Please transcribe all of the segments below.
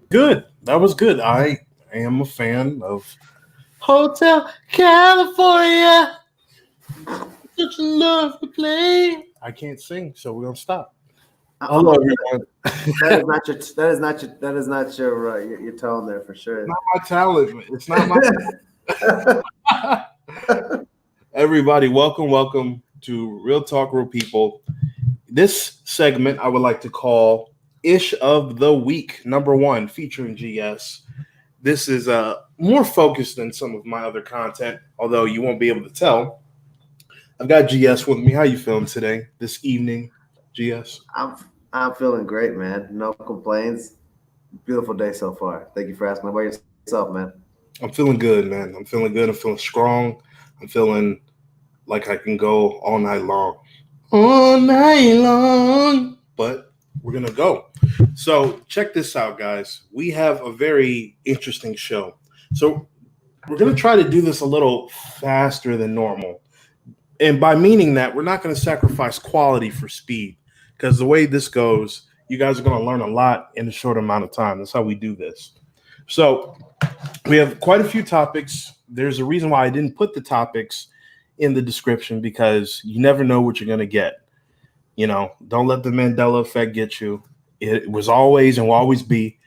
Good. That was good. I am a fan of Hotel California. Such a lovely place. I can't sing, so we're gonna stop. Hello, everyone. That is not your tone there for sure. Not my talent. It's not my. Everybody, welcome to Real Talk, Real People. This segment I would like to call Ish of the Week, number 1, featuring GS. This is more focused than some of my other content, although you won't be able to tell. I've got GS with me. How you feeling today, this evening, GS? I'm feeling great, man. No complaints. Beautiful day so far. Thank you for asking. How about yourself, man? I'm feeling good, man. I'm feeling good. I'm feeling strong. I'm feeling like I can go all night long. All night long. But we're going to go. So check this out, guys. We have a very interesting show. So we're going to try to do this a little faster than normal. And by meaning that, we're not going to sacrifice quality for speed. Because the way this goes, you guys are going to learn a lot in a short amount of time. That's how we do this. So we have quite a few topics. There's a reason why I didn't put the topics in the description, because you never know what you're going to get. You know, don't let the Mandela effect get you. It was always and will always be,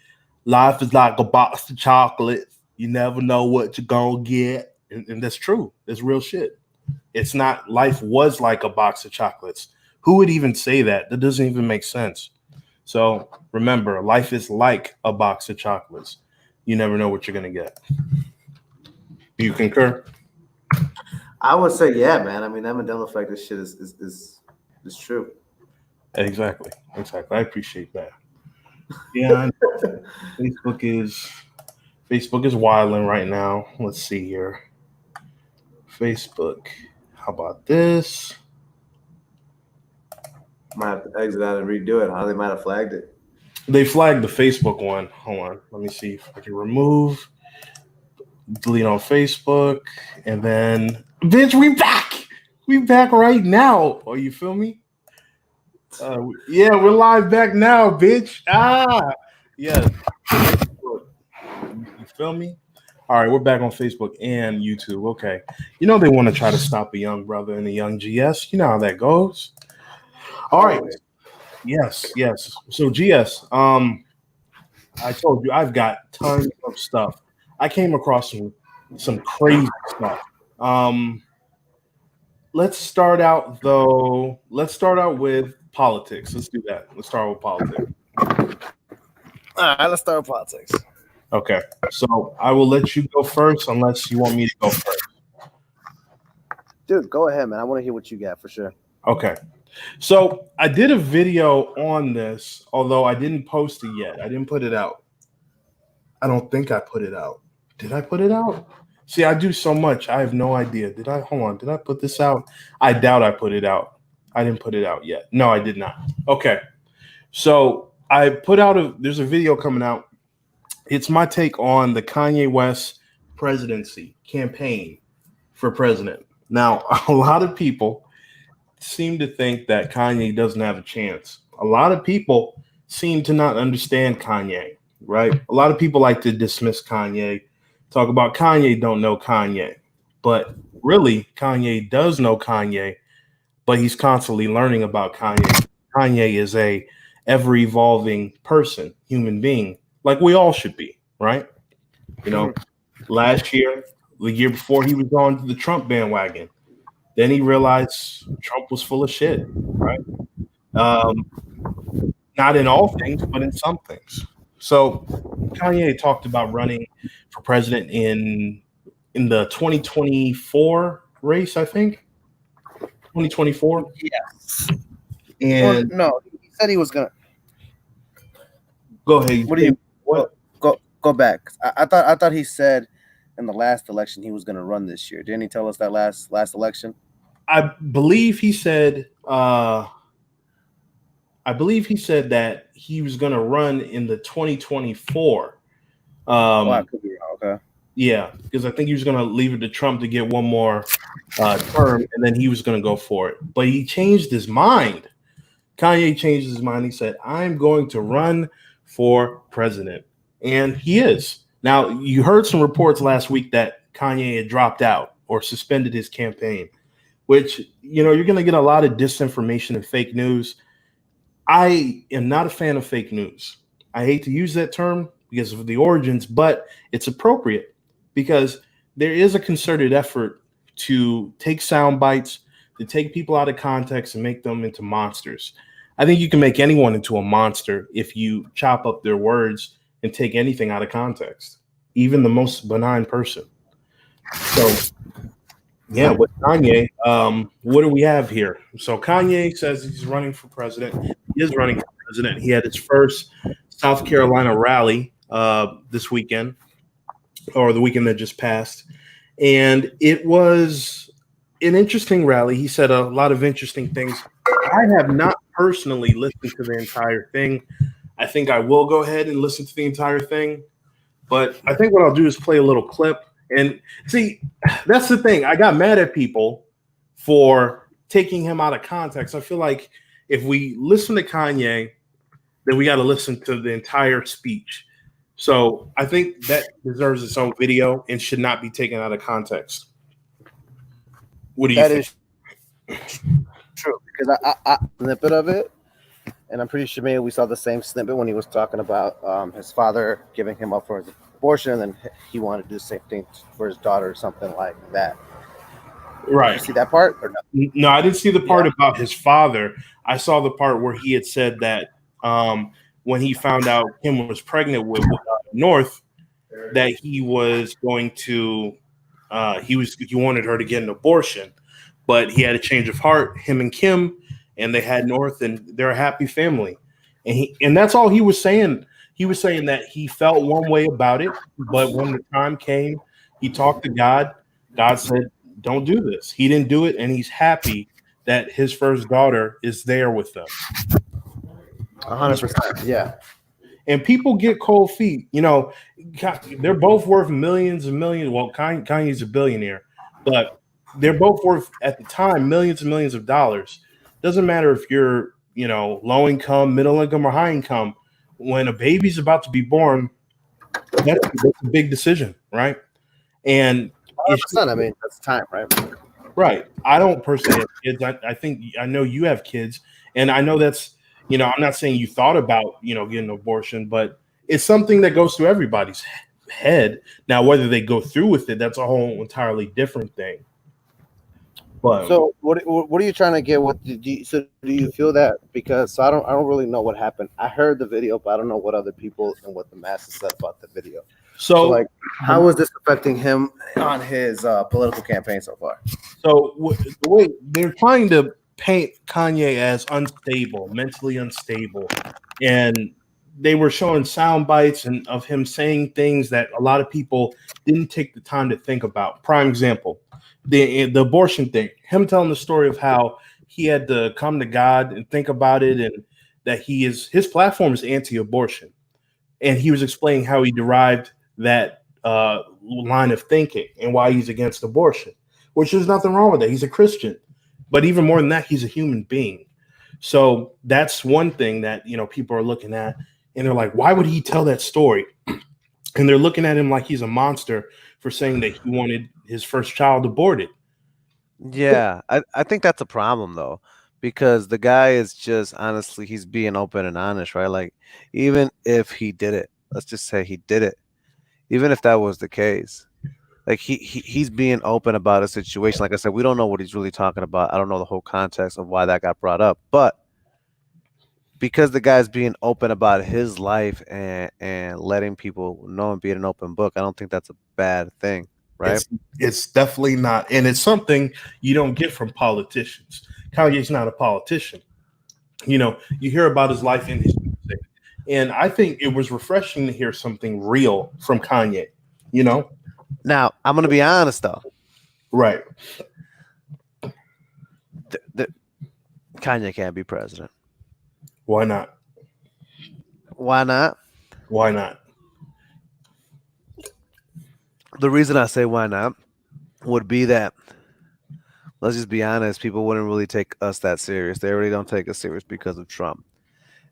life is like a box of chocolates. You never know what you're going to get. And that's true. That's real shit. It's not, life was like a box of chocolates. Who would even say that? That doesn't even make sense. So remember, life is like a box of chocolates. You never know what you're going to get. You concur? I would say, yeah, man. I mean, that Mandela effect, this shit is true. Exactly. I appreciate that. Yeah, Facebook is wilding right now. Let's see here. Facebook. How about this? Might have to exit out and redo it. How they might have flagged it. They flagged the Facebook one. Hold on. Let me see if I can remove, delete on Facebook, and then, bitch, we back. We back right now. Oh, you feel me? Yeah, we're live back now, bitch. Yeah. You feel me? All right, we're back on Facebook and YouTube. Okay. You know they want to try to stop a young brother and a young GS. You know how that goes. All right. Yes. So GS, I told you I've got tons of stuff. I came across some crazy stuff. Let's start out with politics. Let's do that. Let's start with politics. All right, let's start with politics. Okay. So I will let you go first unless you want me to go first. Dude, go ahead, man. I want to hear what you got for sure. Okay. So I did a video on this, although I didn't post it yet. I didn't put it out. I don't think I put it out. Did I put it out? See, I do so much. I have no idea. Did I put this out? I doubt I put it out. I didn't put it out yet. No, I did not. Okay. So I put out there's a video coming out. It's my take on the Kanye West presidency campaign for president. Now, a lot of people seem to think that Kanye doesn't have a chance. A lot of people seem to not understand Kanye, right? A lot of people like to dismiss Kanye, talk about Kanye don't know Kanye. But really, Kanye does know Kanye, but he's constantly learning about Kanye. Kanye is a ever-evolving person, human being, like we all should be, right? You know, last year, the year before, he was on the Trump bandwagon. Then he realized Trump was full of shit, right? Not in all things, but in some things. So Kanye talked about running for president in the 2024 race, I think. 2024? Yes. And no, he said he was gonna. Go ahead. What do you? What? Go back. I thought he said in the last election he was gonna run this year. Didn't he tell us that last election? I believe he said. I believe he said that he was going to run in the 2024. I could be wrong. Okay. Yeah, because I think he was going to leave it to Trump to get one more term, and then he was going to go for it. But he changed his mind. Kanye changed his mind. He said, "I'm going to run for president. And he is. Now, you heard some reports last week that Kanye had dropped out or suspended his campaign, which, you're going to get a lot of disinformation and fake news. I am not a fan of fake news. I hate to use that term because of the origins, but it's appropriate because there is a concerted effort to take sound bites, to take people out of context and make them into monsters. I think you can make anyone into a monster if you chop up their words and take anything out of context, even the most benign person. So, yeah, with Kanye, what do we have here? So Kanye says he's running for president. He is running for president. He had his first South Carolina rally this weekend, or the weekend that just passed. And it was an interesting rally. He said a lot of interesting things. I have not personally listened to the entire thing. I think I will go ahead and listen to the entire thing. But I think what I'll do is play a little clip. And see, that's the thing. I got mad at people for taking him out of context. I feel like if we listen to Kanye, then we got to listen to the entire speech. So I think that deserves its own video and should not be taken out of context. What do you think? That is true, because I snippet of it, and I'm pretty sure maybe we saw the same snippet when he was talking about his father giving him up for his abortion, and then he wanted to do the same thing for his daughter or something like that. Right. Did you see that part or no? No, I didn't see the part about his father. I saw the part where he had said that when he found out Kim was pregnant with North, that he was going to he wanted her to get an abortion, but he had a change of heart, him and Kim, and they had North, and they're a happy family. And that's all he was saying. He was saying that he felt one way about it, but when the time came, he talked to God. God said, "Don't do this." He didn't do it, and he's happy that his first daughter is there with them. 100%. Yeah. And people get cold feet. They're both worth millions and millions. Well, Kanye's a billionaire, but they're both worth, at the time, millions and millions of dollars. Doesn't matter if you're, low income, middle income, or high income. When a baby's about to be born, that's a big decision, right? And 100%. I mean, that's time, right? Right. I don't personally have kids. I know you have kids, and I know that's, I'm not saying you thought about, getting an abortion, but it's something that goes through everybody's head. Now, whether they go through with it, that's a whole entirely different thing. But so what are you trying to get with? Do you feel that? Because I don't really know what happened. I heard the video, but I don't know what other people and what the masses said about the video. So like, how is this affecting him on his political campaign so far? So the way they're trying to paint Kanye as unstable, mentally unstable, and they were showing sound bites and of him saying things that a lot of people didn't take the time to think about. Prime example, the abortion thing. Him telling the story of how he had to come to God and think about it, and that his platform is anti-abortion, and he was explaining how he derived that line of thinking and why he's against abortion, which there's nothing wrong with that. He's a Christian. But even more than that, he's a human being. So that's one thing that, people are looking at, and they're like, why would he tell that story? And they're looking at him like he's a monster for saying that he wanted his first child aborted. Yeah, I think that's a problem, though, because the guy is just, honestly, he's being open and honest, right? Like, even if he did it, let's just say he did it, even if that was the case, like he's being open about a situation. Like I said, we don't know what he's really talking about. I don't know the whole context of why that got brought up, but because the guy's being open about his life and letting people know and being an open book, I don't think that's a bad thing, right? It's definitely not. And it's something you don't get from politicians. Kanye's not a politician. You hear about his life in his music. And I think it was refreshing to hear something real from Kanye, Now, I'm going to be honest, though. Right. Kanye can't be president. Why not? Why not? Why not? The reason I say why not would be that, let's just be honest, people wouldn't really take us that serious. They already don't take us serious because of Trump.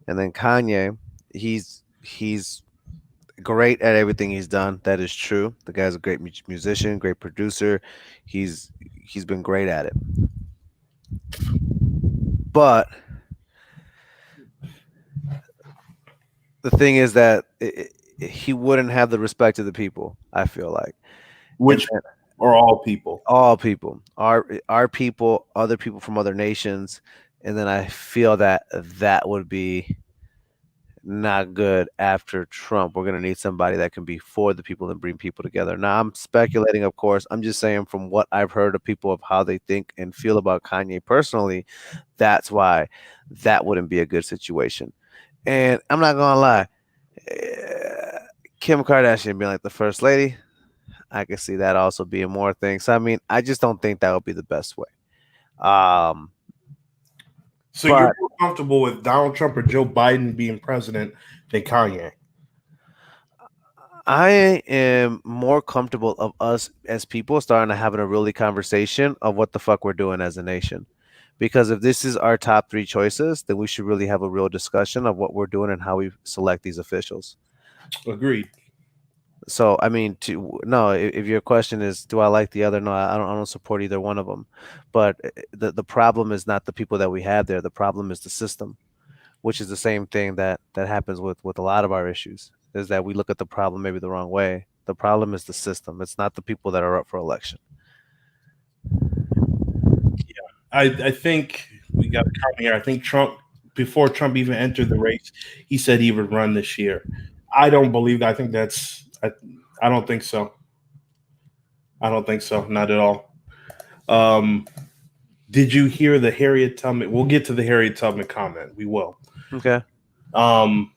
And then Kanye, he's he's great at everything he's done. That is true. The guy's a great musician, great producer. He's been great at it. But the thing is that he wouldn't have the respect of the people, I feel like. Which are all people. All people, our people, other people from other nations, and then I feel that that would be not good after Trump. We're going to need somebody that can be for the people and bring people together. Now, I'm speculating, of course. I'm just saying from what I've heard of people of how they think and feel about Kanye personally, that's why that wouldn't be a good situation. And I'm not going to lie, Kim Kardashian being like the first lady, I can see that also being more things. So, I mean, I just don't think that would be the best way. So you're more comfortable with Donald Trump or Joe Biden being president than Kanye? I am more comfortable of us as people starting to having a really conversation of what the fuck we're doing as a nation. Because if this is our top 3 choices, then we should really have a real discussion of what we're doing and how we select these officials. Agreed. So, I mean, if your question is, do I like the other? No, I don't support either one of them. But the problem is not the people that we have there. The problem is the system, which is the same thing that happens with a lot of our issues, is that we look at the problem maybe the wrong way. The problem is the system. It's not the people that are up for election. Yeah, I think we got to count here. I think Trump, before Trump even entered the race, he said he would run this year. I don't believe that. I think I don't think so. I don't think so. Not at all. Did you hear the Harriet Tubman? We'll get to the Harriet Tubman comment. We will. Okay. And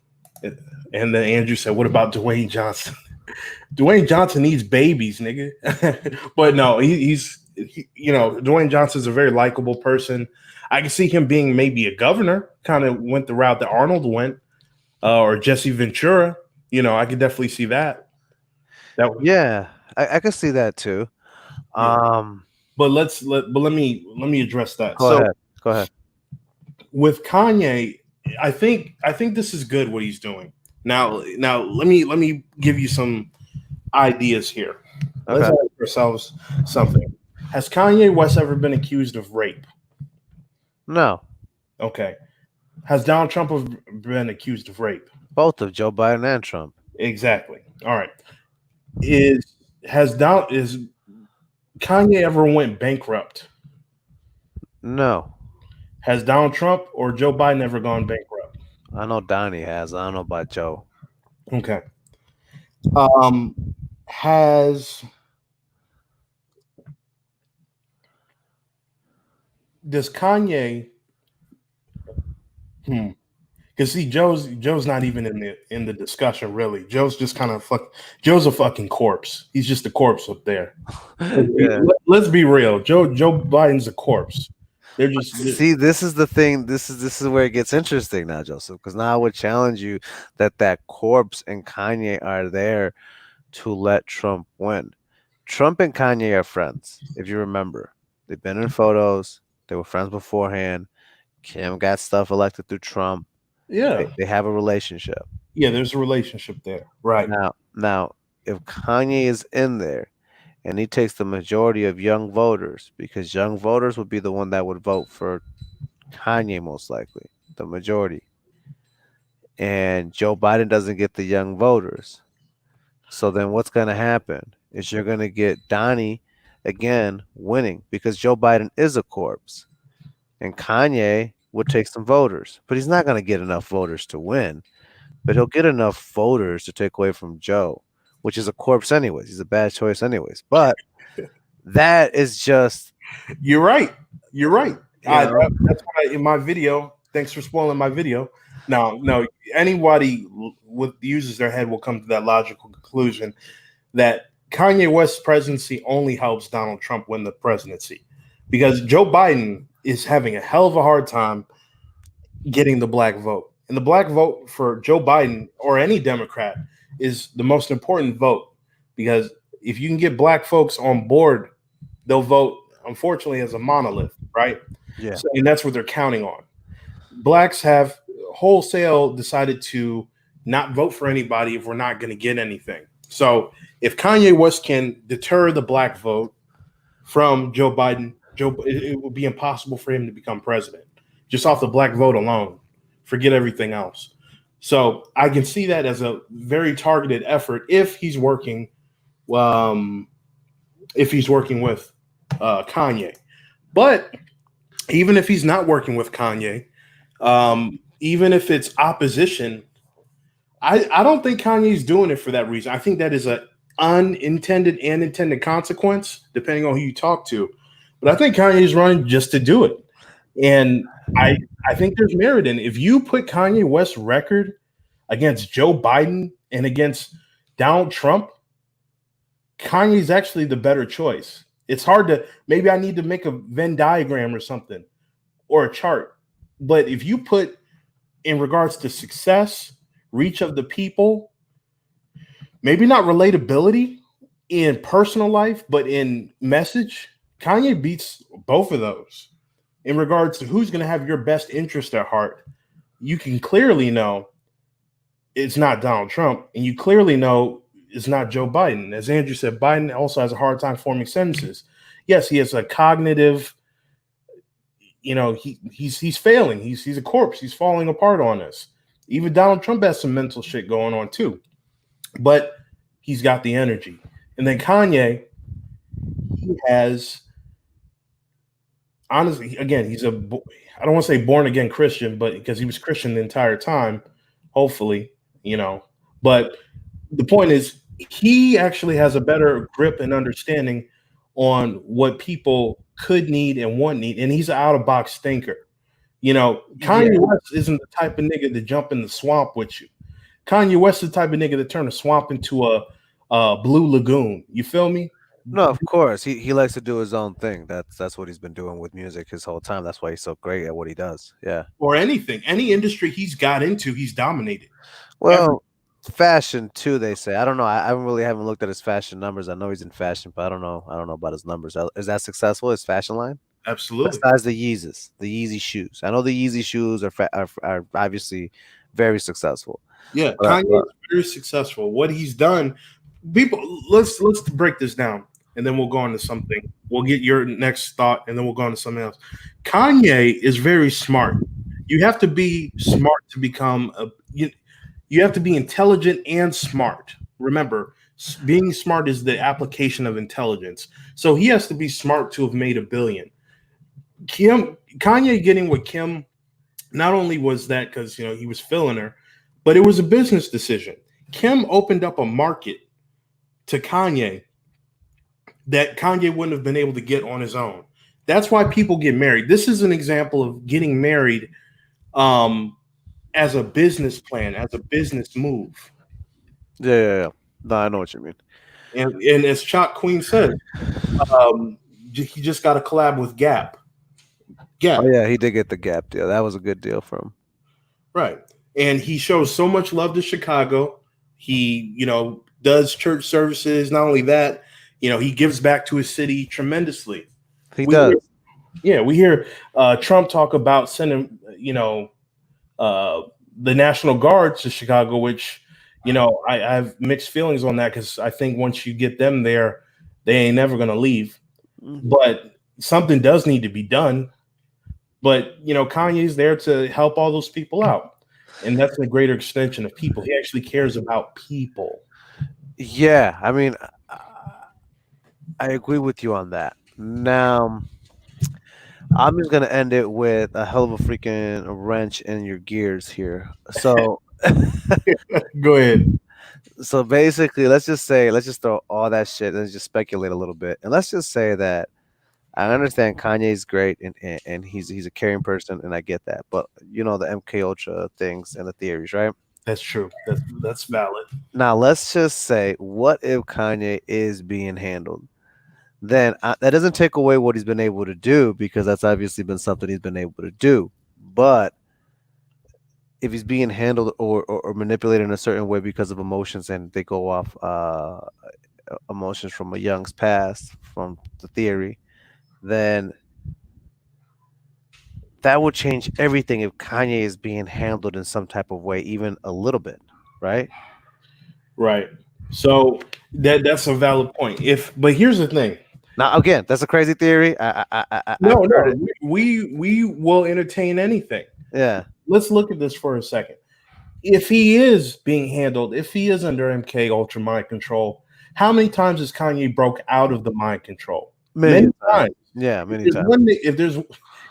then Andrew said, "What about Dwayne Johnson? Dwayne Johnson needs babies, nigga." But no, he's Dwayne Johnson's a very likable person. I can see him being maybe a governor. Kind of went the route that Arnold went, or Jesse Ventura. I could definitely see that. Yeah, I could see that too. Yeah. But let me address that. Go ahead. With Kanye, I think this is good what he's doing. Now let me give you some ideas here. Okay. Let's ask ourselves something. Has Kanye West ever been accused of rape? No. Okay. Has Donald Trump been accused of rape? Both of Joe Biden and Trump. Exactly. All right. Is Kanye ever went bankrupt? No. Has Donald Trump or Joe Biden ever gone bankrupt? I know Donnie has. I don't know about Joe. Okay. Does Kanye? Because see, Joe's not even in the discussion really. Joe's just kind of Joe's a fucking corpse. He's just a corpse up there. Yeah. Let's be real. Joe Biden's a corpse. They're just see. This is the thing. This is where it gets interesting now, Joseph. Because now I would challenge you that corpse and Kanye are there to let Trump win. Trump and Kanye are friends. If you remember, they've been in photos. They were friends beforehand. Kim got stuff elected through Trump. Yeah, they have a relationship. Yeah, there's a relationship there. Right. Now, if Kanye is in there and he takes the majority of young voters, because young voters would be the one that would vote for Kanye most likely, the majority. And Joe Biden doesn't get the young voters. So then what's going to happen is you're going to get Donnie again winning because Joe Biden is a corpse. And Kanye would take some voters, but he's not going to get enough voters to win, but he'll get enough voters to take away from Joe, which is a corpse anyways. He's a bad choice anyways, but that is just... You're right. That's why in my video, thanks for spoiling my video. No, anybody uses their head will come to that logical conclusion that Kanye West's presidency only helps Donald Trump win the presidency because Joe Biden is having a hell of a hard time getting the black vote. And the black vote for Joe Biden or any Democrat is the most important vote because if you can get black folks on board, they'll vote, unfortunately, as a monolith, right? Yeah. And that's what they're counting on. Blacks have wholesale decided to not vote for anybody if we're not going to get anything. So if Kanye West can deter the black vote from Joe Biden, it would be impossible for him to become president just off the black vote alone. Forget everything else. So I can see that as a very targeted effort um, if he's working with Kanye. But even if he's not working with Kanye, even if it's opposition, I don't think Kanye's doing it for that reason. I think that is a unintended and intended consequence, depending on who you talk to. But I think Kanye's running just to do it. And I think there's merit in it. If you put Kanye West's record against Joe Biden and against Donald Trump, Kanye's actually the better choice. It's hard to, maybe I need to make a Venn diagram or something or a chart. But if you put in regards to success, reach of the people, maybe not relatability in personal life, but in message, Kanye beats both of those. In regards to who's going to have your best interest at heart, you can clearly know it's not Donald Trump, and you clearly know it's not Joe Biden. As Andrew said, Biden also has a hard time forming sentences. Yes, he has a cognitive, he's failing. He's a corpse. He's falling apart on us. Even Donald Trump has some mental shit going on too, but he's got the energy. And then Kanye, he has, honestly, again, I don't want to say born again Christian, but because he was Christian the entire time, hopefully, but the point is he actually has a better grip and understanding on what people could need and need. And he's an out of box thinker. Kanye West isn't the type of nigga to jump in the swamp with you. Kanye West is the type of nigga to turn a swamp into a blue lagoon. You feel me? No, of course. He likes to do his own thing. That's what he's been doing with music his whole time. That's why he's so great at what he does. Yeah. Or anything. Any industry he's got into, he's dominated. Well, fashion too, they say. I don't know. I haven't looked at his fashion numbers. I know he's in fashion, but I don't know about his numbers. Is that successful, his fashion line? Absolutely. Besides the Yeezy shoes. I know the Yeezy shoes are obviously very successful. Yeah, Kanye is very successful. What he's done, people, let's break this down, and then we'll go on to something. We'll get your next thought, and then we'll go on to something else. Kanye is very smart. You have to be smart to become you have to be intelligent and smart. Remember, being smart is the application of intelligence. So he has to be smart to have made $1 billion. Kanye getting with Kim, not only was that because he was feeling her, but it was a business decision. Kim opened up a market to Kanye that Kanye wouldn't have been able to get on his own. That's why people get married. This is an example of getting married as a business plan, as a business move. Yeah. No, I know what you mean. And as Chalk Queen said, he just got a collab with Gap. Oh yeah, he did get the Gap deal. That was a good deal for him. Right. And he shows so much love to Chicago. He, does church services. Not only that, he gives back to his city tremendously. He does. We hear Trump talk about sending, the National Guard to Chicago, which, I have mixed feelings on that because I think once you get them there, they ain't never going to leave. Mm-hmm. But something does need to be done. But, Kanye's there to help all those people out. And that's a greater extension of people. He actually cares about people. Yeah. I mean, I agree with you on that. Now, I'm just going to end it with a hell of a freaking wrench in your gears here. So go ahead. So basically, let's just throw all that shit and just speculate a little bit. And let's just say that I understand Kanye's great and he's a caring person, and I get that. But the MK Ultra things and the theories, right? That's true. That's valid. Now let's just say, what if Kanye is being handled? Then that doesn't take away what he's been able to do, because that's obviously been something he's been able to do. But if he's being handled or manipulated in a certain way because of emotions, and they go off emotions from a young's past, from the theory, then that would change everything if Kanye is being handled in some type of way, even a little bit. right? Right. So that's a valid point. But here's the thing. Now, again, that's a crazy theory. I've No, heard it. we will entertain anything. Yeah. Let's look at this for a second. If he is being handled, if he is under MK Ultra mind control, how many times has Kanye broke out of the mind control? Many times. Yeah, many If times. if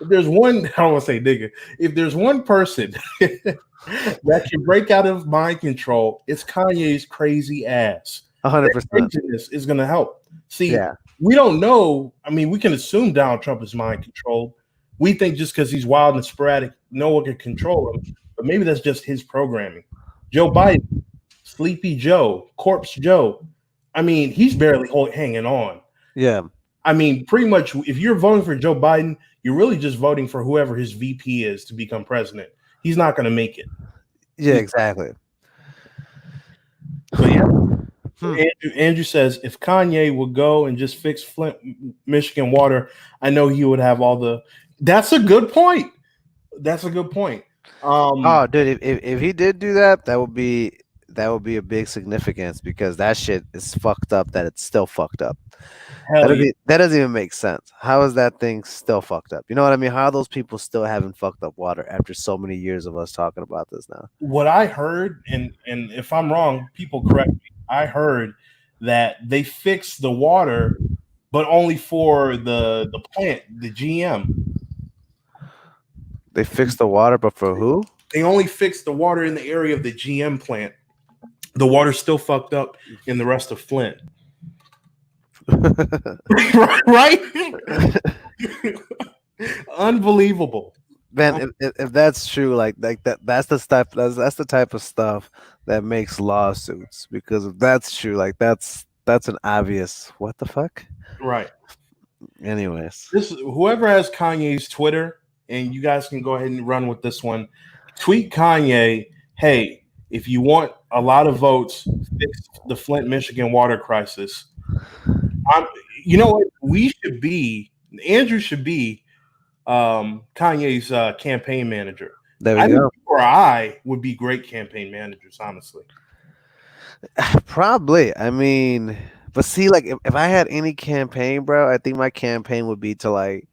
there's one, I don't want to say nigga, if there's one person that can break out of mind control, it's Kanye's crazy ass. 100%. This is going to help. See, Yeah. we don't know. I mean, we can assume Donald Trump is mind controlled. We think just because he's wild and sporadic, no one can control him. But maybe that's just his programming. Joe Biden, Sleepy Joe, Corpse Joe. I mean, he's barely hanging on. Yeah. I mean, pretty much, if you're voting for Joe Biden, you're really just voting for whoever his VP is to become president. He's not going to make it. Yeah, exactly. So yeah, Andrew says if Kanye would go and just fix Flint, Michigan water, I know he would have all the. That's a good point. That's a good point. Oh, dude, if he did do that, that would be a big significance because that shit is fucked up. That it's still fucked up. That doesn't even make sense. How is that thing still fucked up? You know what I mean? How are those people still having fucked up water after so many years of us talking about this now? What I heard, and if I'm wrong, people correct me. I heard that they fixed the water, but only for the plant, the GM. They fixed the water, but for who? They only fixed the water in the area of the GM plant. The water's still fucked up in the rest of Flint. Right? Unbelievable. Man, if that's true, like that's the stuff that's the type of stuff that makes lawsuits. Because if that's true, like that's an obvious what the fuck? Right. Anyways. Whoever has Kanye's Twitter, and you guys can go ahead and run with this one. Tweet Kanye, hey, if you want a lot of votes, fix the Flint, Michigan water crisis. You know what? Andrew should be Kanye's campaign manager. There we go. Or I would be great campaign managers, honestly. Probably. I mean, but see, like if I had any campaign, bro, I think my campaign would be to like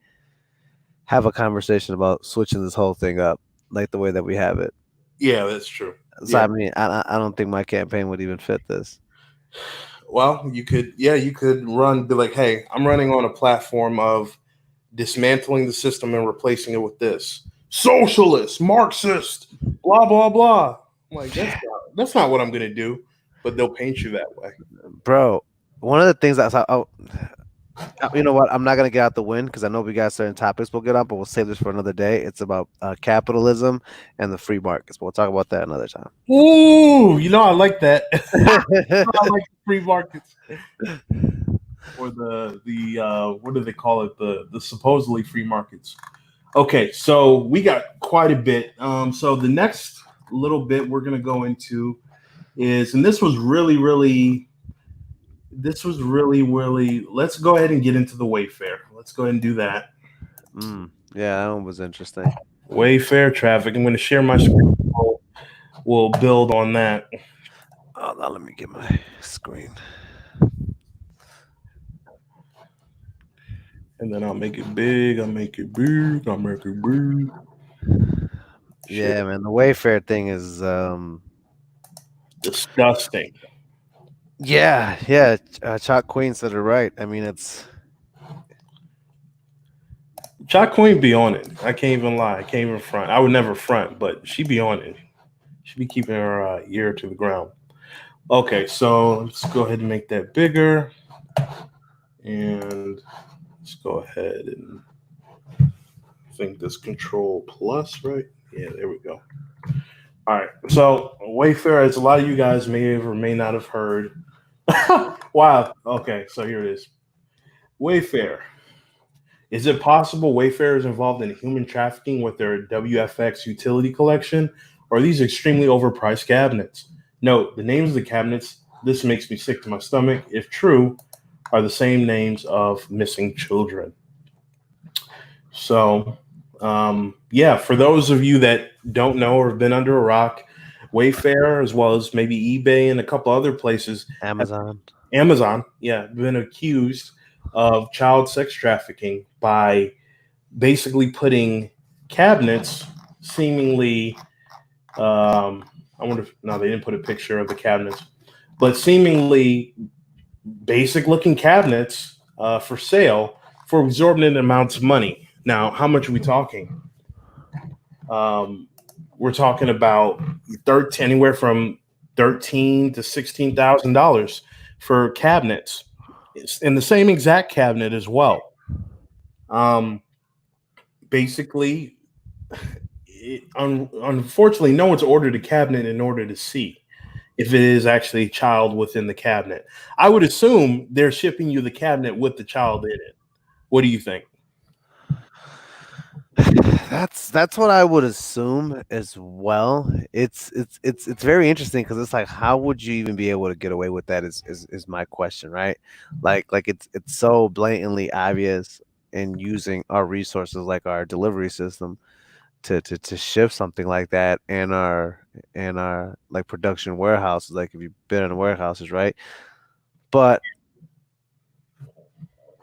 have a conversation about switching this whole thing up, like the way that we have it. Yeah, that's true. So yeah. I mean, I don't think my campaign would even fit this. Well, you could be like, hey, I'm running on a platform of dismantling the system and replacing it with this. Socialist, Marxist, blah, blah, blah. I'm like, that's not what I'm going to do, but they'll paint you that way. Bro, one of the things you know what? I'm not going to get out the wind because I know we got certain topics we'll get on, but we'll save this for another day. It's about capitalism and the free markets. But we'll talk about that another time. Ooh, I like that. I like the free markets. Or the what do they call it? The supposedly free markets. Okay, so we got quite a bit. So the next little bit we're going to go into is, and this was really, let's go ahead and get into the Wayfair. Let's go ahead and do that. Yeah, that one was interesting. Wayfair traffic. I'm going to share my screen. We'll build on that. Oh, now let me get my screen. And then I'll make it big. I'll make it big. Yeah, man. The Wayfair thing is disgusting. Yeah. Chalk Queen said it right. I mean, it's Chalk Queen be on it. I can't even lie. I can't even front. I would never front, but she be on it. She be keeping her ear to the ground. Okay, so let's go ahead and make that bigger. And let's go ahead and I think this Control Plus, right? Yeah, there we go. All right. So Wayfair, as a lot of you guys may have or may not have heard. Wow. Okay, so here it is. Wayfair. Is it possible Wayfair is involved in human trafficking with their WFX utility collection, or are these extremely overpriced cabinets? Note, the names of the cabinets, this makes me sick to my stomach, if true, are the same names of missing children. So, for those of you that don't know or have been under a rock, Wayfair, as well as maybe eBay and a couple other places. Amazon, yeah, been accused of child sex trafficking by basically putting cabinets, seemingly. I wonder if no, they didn't put a picture of the cabinets, but seemingly basic looking cabinets for sale for exorbitant amounts of money. Now, how much are we talking? We're talking about anywhere from $13,000 to $16,000 for cabinets, and the same exact cabinet as well. Basically, unfortunately, no one's ordered a cabinet in order to see if it is actually a child within the cabinet. I would assume they're shipping you the cabinet with the child in it. What do you think? That's what I would assume as well. It's very interesting because it's like, how would you even be able to get away with that? Is my question, right? Like it's so blatantly obvious in using our resources like our delivery system to ship something like that in our like production warehouses. Like if you've been in warehouses, right? But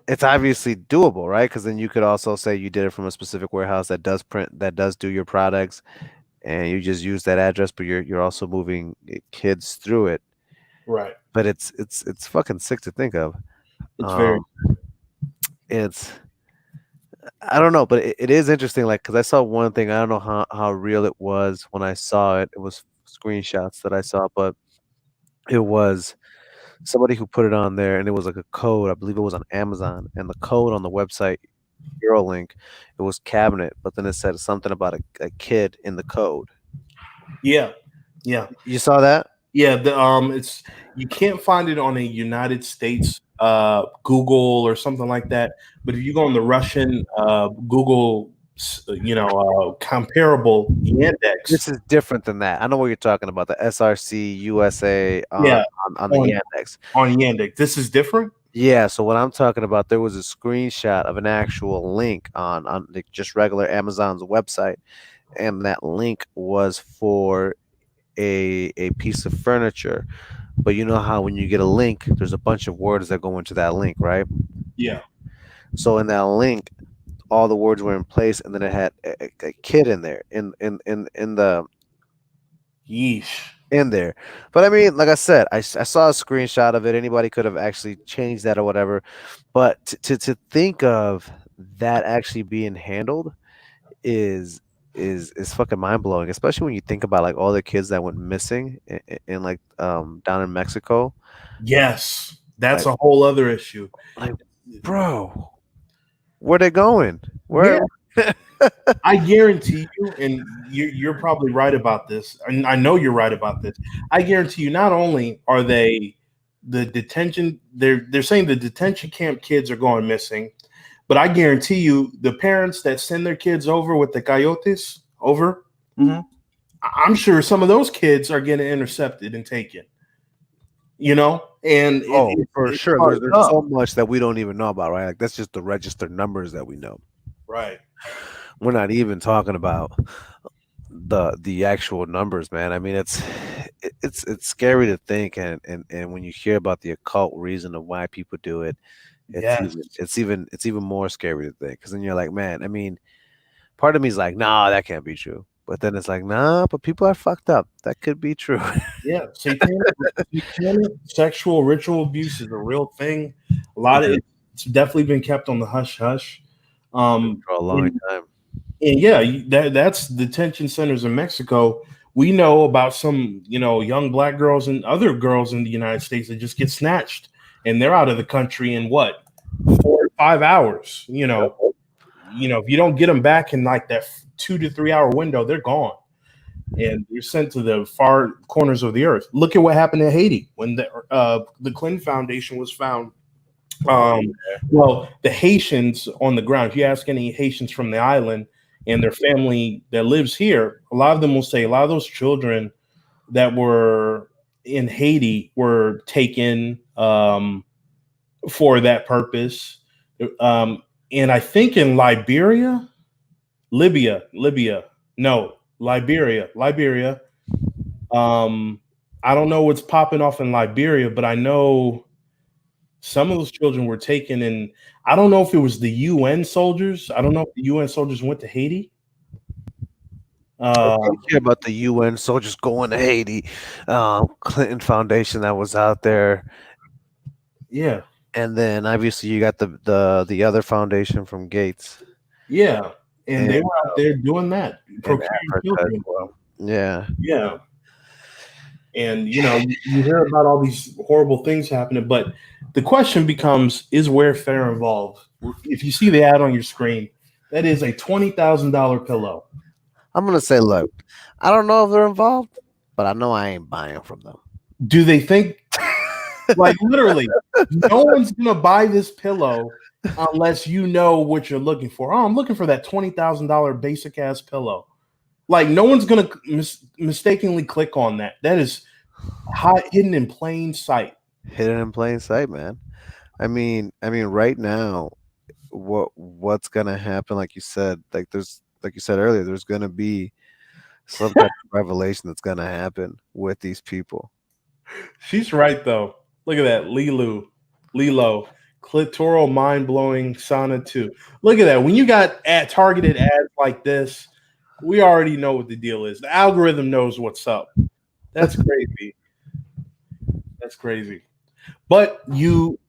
it's obviously doable, right? Because then you could also say you did it from a specific warehouse that does do your products, and you just use that address, but you're also moving kids through it. Right. But it's fucking sick to think of. It's very. It's I don't know, but it is interesting. Like, because I saw one thing, I don't know how real it was when I saw it. It was screenshots that I saw, but it was somebody who put it on there, and it was like a code. I believe it was on Amazon, and the code on the website link, it was cabinet, but then it said something about a kid in the code. Yeah. You saw that? Yeah. It's you can't find it on a United States Google or something like that. But if you go on the Russian Google, comparable Yandex. This is different than that. I know what you're talking about. The SRC USA on the Yandex. On Yandex, this is different. Yeah, so what I'm talking about, there was a screenshot of an actual link on like just regular Amazon's website, and that link was for a piece of furniture. But you know how when you get a link, there's a bunch of words that go into that link, right? Yeah. So in that link, all the words were in place, and then it had a kid in there in the yeesh in there. But I mean, like I said, I saw a screenshot of it. Anybody could have actually changed that or whatever. But to think of that actually being handled is fucking mind blowing, especially when you think about like all the kids that went missing in like down in Mexico. Yes, that's a whole other issue. Like, bro, where they going? Where? Yeah. I guarantee you, and you're probably right about this, and I know you're right about this. I guarantee you, not only are they the detention, they're saying the detention camp kids are going missing, but I guarantee you, the parents that send their kids over with the coyotes over, I'm sure some of those kids are getting intercepted and taken. And for sure, there's so much that we don't even know about, right? Like that's just the registered numbers that we know. Right. We're not even talking about the actual numbers, man. I mean, it's scary to think, and when you hear about the occult reason of why people do it, it's even more scary to think, because then you're like, man, I mean, part of me is like, nah, that can't be true. But then it's like, nah, but people are fucked up. That could be true. Yeah, satanic sexual ritual abuse is a real thing. A lot of it's definitely been kept on the hush hush for a long time. And yeah, that's detention centers in Mexico. We know about some, young black girls and other girls in the United States that just get snatched, and they're out of the country in 4 or 5 hours. If you don't get them back in like that 2 to 3 hour window, they're gone, and you're sent to the far corners of the earth. Look at what happened in Haiti when the Clinton Foundation was found. Well, the Haitians on the ground, if you ask any Haitians from the island and their family that lives here, a lot of them will say a lot of those children that were in Haiti were taken for that purpose. And I think in Liberia, I don't know what's popping off in Liberia, but I know some of those children were taken in. I don't know if it was the UN soldiers. I don't know if the UN soldiers went to Haiti. I don't care about the UN soldiers going to Haiti, Clinton Foundation that was out there, Yeah, and then obviously you got the other foundation from Gates yeah, and they in were out there doing that, in procuring Africa as children. well. Yeah. Yeah, and you hear about all these horrible things happening, but the question becomes: is Wayfair involved? If you see the ad on your screen, that is a $20,000 pillow. I'm gonna say, look, I don't know if they're involved, but I know I ain't buying from them. Do they think, like, literally, no one's gonna buy this pillow unless you know what you're looking for? Oh, I'm looking for that $20,000 basic ass pillow. Like, no one's gonna mistakenly click on that. That is hidden in plain sight. Hidden in plain sight, man. I mean, right now, what's gonna happen? Like you said, like you said earlier, there's gonna be some type of revelation that's gonna happen with these people. She's right though. Look at that, Lilo, clitoral mind blowing sauna 2. Look at that. When you got targeted ads like this, we already know what the deal is. The algorithm knows what's up. That's crazy. That's crazy. But you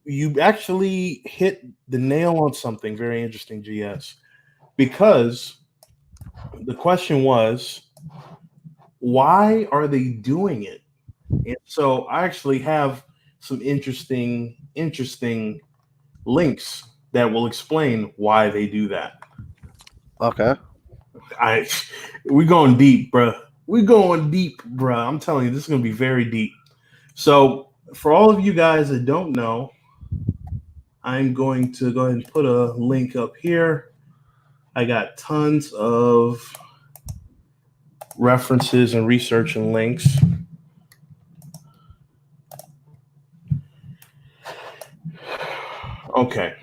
actually hit the nail on something very interesting, GS, because the question was, why are they doing it? And so I actually have some interesting links that will explain why they do that. Okay. We're going deep, bruh. We're going deep, bruh. I'm telling you, this is going to be very deep. So for all of you guys that don't know, I'm going to go ahead and put a link up here. I got tons of references and research and links. Okay.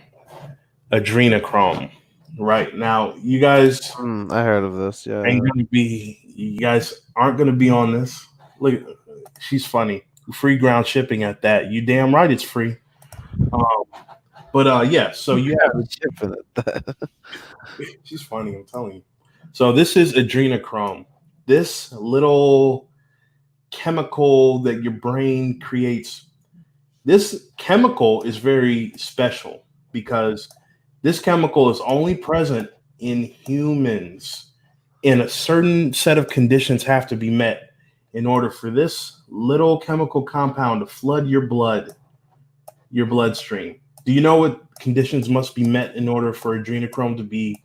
Adrenochrome. Right now, you guys I heard of this. Yeah. you guys aren't gonna be on this. Look, she's funny. Free ground shipping at that. You damn right it's free. But yeah, so you have shipping it. she's funny, I'm telling you. So this is adrenochrome. This little chemical that your brain creates. This chemical is very special because this chemical is only present in humans, and a certain set of conditions have to be met in order for this little chemical compound to flood your bloodstream. Do you know what conditions must be met in order for adrenochrome to be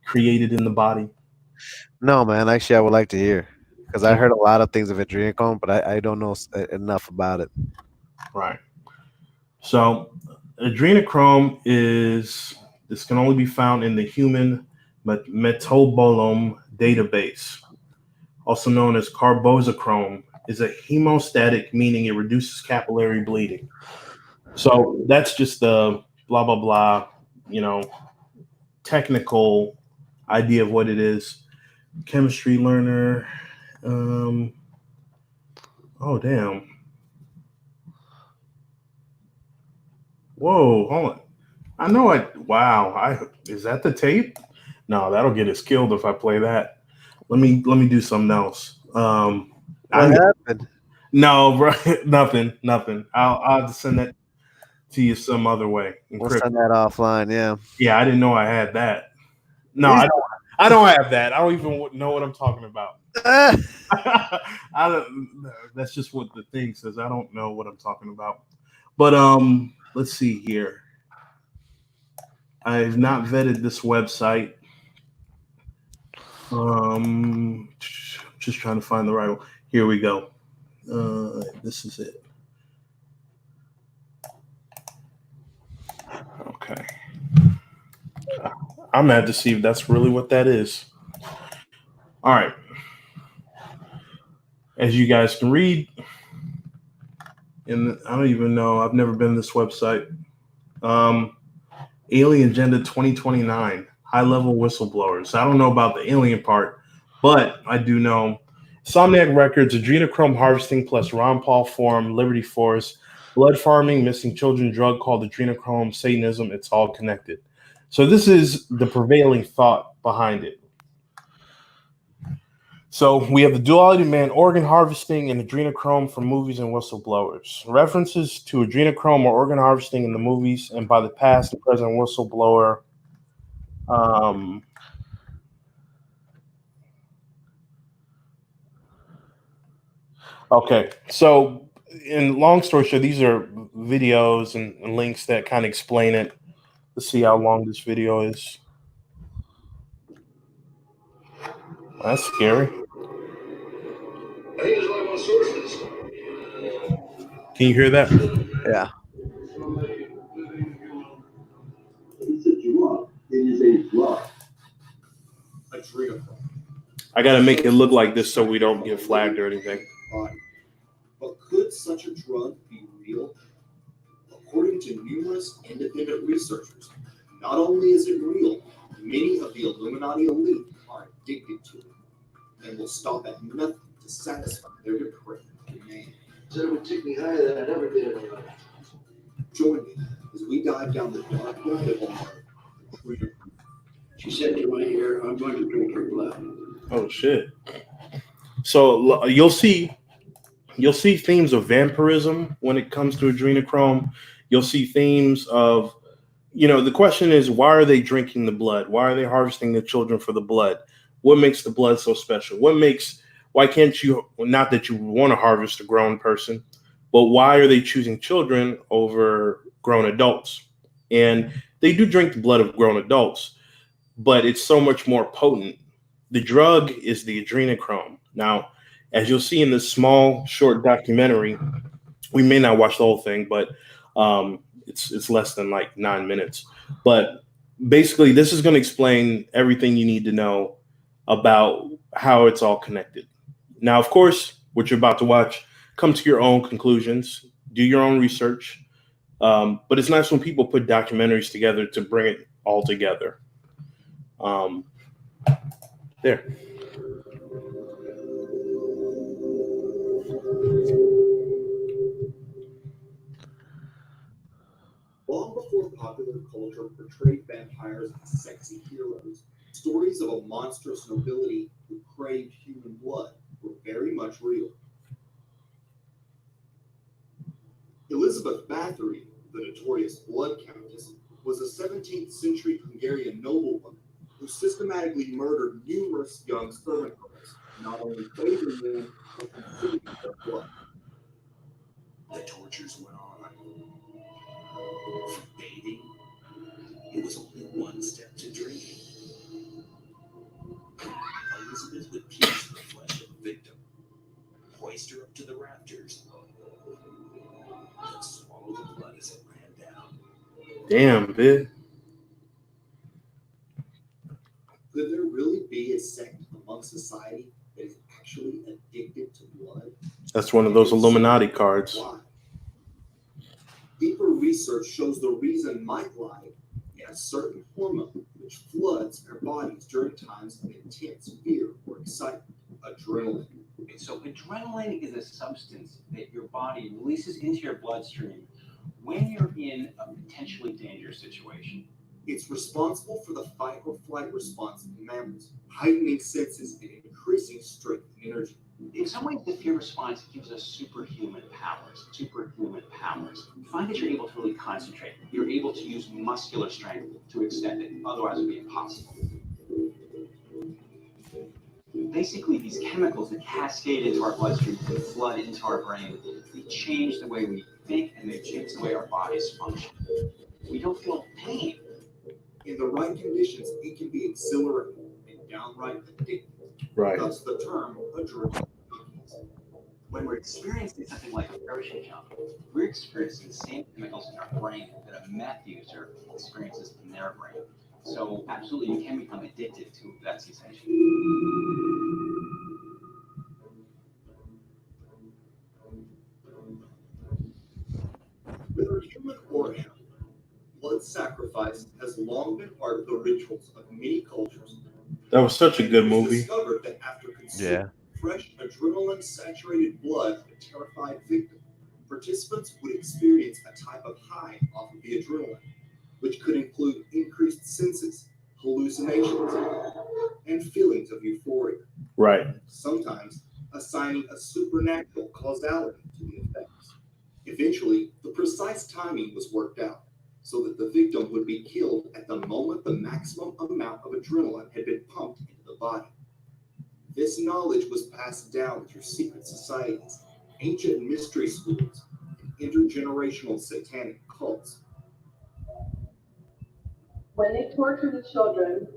created in the body? No, man. Actually, I would like to hear because I heard a lot of things of adrenochrome, but I don't know enough about it. Right. So adrenochrome this can only be found in the human metabolome database, also known as carbozochrome, is a hemostatic, meaning it reduces capillary bleeding. So that's just the blah blah blah, technical idea of what it is. Chemistry learner. Oh damn. Whoa, hold on. I know is that the tape? No, that'll get us killed if I play that. Let me do something else. What happened? No, bro, nothing. I'll have to send that to you some other way. We'll send that offline. Yeah. Yeah, I didn't know I had that. No, I don't have that. I don't even know what I'm talking about. I don't. That's just what the thing says. I don't know what I'm talking about. But let's see here. I've not vetted this website. Just trying to find the right one. Here we go. This is it. Okay. I'm gonna have to see if that's really what that is. All right. As you guys can read, and I don't even know. I've never been to this website. Alien Agenda 2029, high level whistleblowers. I don't know about the alien part, but I do know Somniac Records, adrenochrome harvesting plus Ron Paul Forum, Liberty Force, blood farming, missing children drug called adrenochrome, Satanism, it's all connected. So this is the prevailing thought behind it. So we have the duality man, organ harvesting, and adrenochrome from movies and whistleblowers. References to adrenochrome or organ harvesting in the movies and by the past and present whistleblower. Okay, so in long story short, these are videos and links that kind of explain it. Let's see how long this video is. That's scary. Can you hear that? Yeah. I got to make it look like this so we don't get flagged or anything. But could such a drug be real? According to numerous independent researchers, not only is it real, many of the Illuminati elite are addicted to it and will stop at nothing to satisfy their depraved demand. Said it would take me higher than I'd ever did in my life. Join me as we dive down the dark rabbit hole. She said to my ear, I'm going to drink your blood. Oh shit! So you'll see themes of vampirism when it comes to adrenochrome. You'll see themes of, the question is, why are they drinking the blood? Why are they harvesting the children for the blood? What makes the blood so special? Why can't you, not that you want to harvest a grown person, but why are they choosing children over grown adults? And they do drink the blood of grown adults, but it's so much more potent. The drug is the adrenochrome. Now, as you'll see in this small, short documentary, we may not watch the whole thing, but it's less than like 9 minutes. But basically, this is going to explain everything you need to know about how it's all connected. Now, of course, what you're about to watch, come to your own conclusions, do your own research. But it's nice when people put documentaries together to bring it all together. There. Long before popular culture portrayed vampires as sexy heroes, stories of a monstrous nobility who craved human blood were very much real. Elizabeth Bathory, the notorious Blood Countess, was a 17th century Hungarian noblewoman who systematically murdered numerous young servant girls, not only craving them, but consuming their blood. The tortures went on. From bathing, it was only one step to drinking. Elizabeth would pierce the flesh of a victim, hoist her up to the rafters, and swallow the blood as it ran down. Damn, bitch. Could there really be a sect among society that is actually addicted to blood? That's one of those Illuminati cards. Why? Deeper research shows the reason might lie in a certain hormone which floods our bodies during times of intense fear or excitement, adrenaline. So adrenaline is a substance that your body releases into your bloodstream when you're in a potentially dangerous situation. It's responsible for the fight or flight response in mammals, heightening senses and increasing strength and energy. In some ways, the fear response gives us superhuman powers. You find that you're able to really concentrate. You're able to use muscular strength to extend it. Otherwise, it would be impossible. Basically, these chemicals that cascade into our bloodstream, they flood into our brain, they change the way we think, and they change the way our bodies function. We don't feel pain. In the right conditions, it can be exhilarating and downright addictive. Right. Thus the term adrenaline. When we're experiencing something like a parachute jump, we're experiencing the same chemicals in our brain that a meth user experiences in their brain. So absolutely, you can become addicted to that sensation. Whether human or animal, blood sacrifice has long been part of the rituals of many cultures. That was such a good movie. Discovered that after consuming fresh adrenaline-saturated blood of a terrified victim, participants would experience a type of high off of the adrenaline, which could include increased senses, hallucinations, and feelings of euphoria. Right. Sometimes assigning a supernatural causality to the effects. Eventually, the precise timing was worked out so that the victim would be killed at the moment the maximum amount of adrenaline had been pumped into the body. This knowledge was passed down through secret societies, ancient mystery schools, and intergenerational satanic cults. When they torture the children,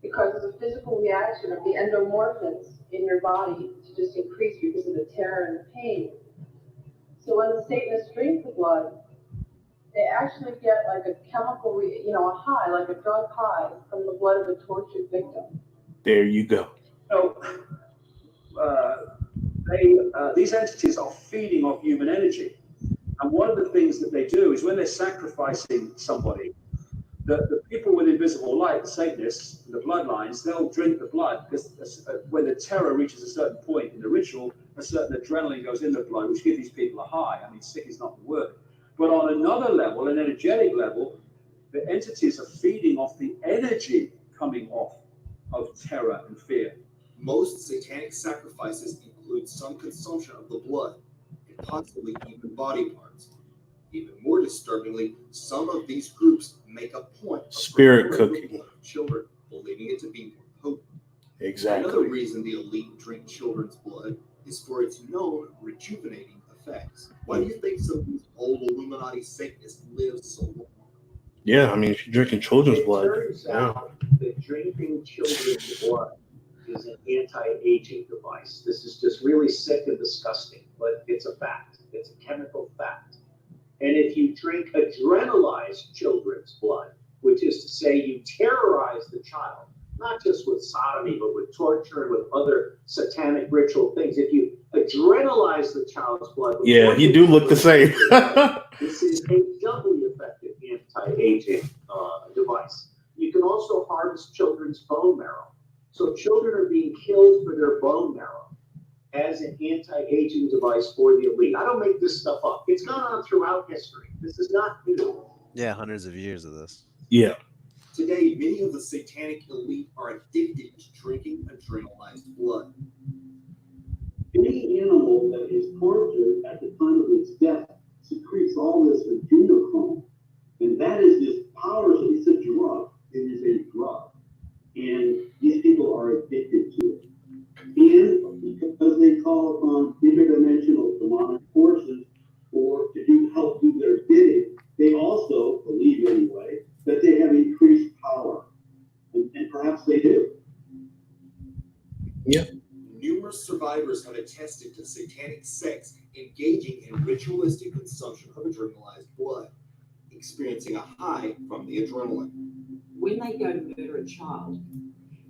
it causes a physical reaction of the endomorphins in your body to just increase because of the terror and the pain. So when the Satanists drink the blood, they actually get like a chemical, a high, like a drug high from the blood of the tortured victim. There you go. So, these entities are feeding off human energy. And one of the things that they do is when they're sacrificing somebody, the people with invisible light, the Satanists, the bloodlines, they'll drink the blood because when the terror reaches a certain point in the ritual, a certain adrenaline goes in the blood, which gives these people a high. I mean, sick is not the word. But on another level, an energetic level, the entities are feeding off the energy coming off of terror and fear. Most satanic sacrifices include some consumption of the blood, and possibly even body parts. Even more disturbingly, some of these groups make a point of Spirit preparing cooking. the blood of children, believing it to be more potent. Exactly. Another reason the elite drink children's blood is for its known rejuvenating effects. Why do you think some of these old Illuminati Satanists live so long? Yeah, I mean, if you're drinking children's It blood, turns out that drinking children's blood is an anti-aging device. This is just really sick and disgusting, but it's a fact. It's a chemical fact. And if you drink adrenalized children's blood, which is to say you terrorize the child, not just with sodomy, but with torture and with other satanic ritual things. If you adrenalize the child's blood, yeah, you do look the same. this is a doubly effective anti-aging device. You can also harvest children's bone marrow. So children are being killed for their bone marrow as an anti-aging device for the elite. I don't make this stuff up. It's gone on throughout history. This is not new. Yeah, hundreds of years of this. Yeah. Today, many of the satanic elite are addicted to drinking adrenalized blood. Any animal that is tortured at the time of its death secretes all this adrenochrome. And that is this power. It's a drug. It is a drug. And these people are addicted to it. And because they call upon interdimensional demonic forces or to help do their bidding, they also believe anyway that they have increased power. And perhaps they do. Yeah. Numerous survivors have attested to satanic sects engaging in ritualistic consumption of adrenalized blood, experiencing a high from the adrenaline. When they go to murder a child,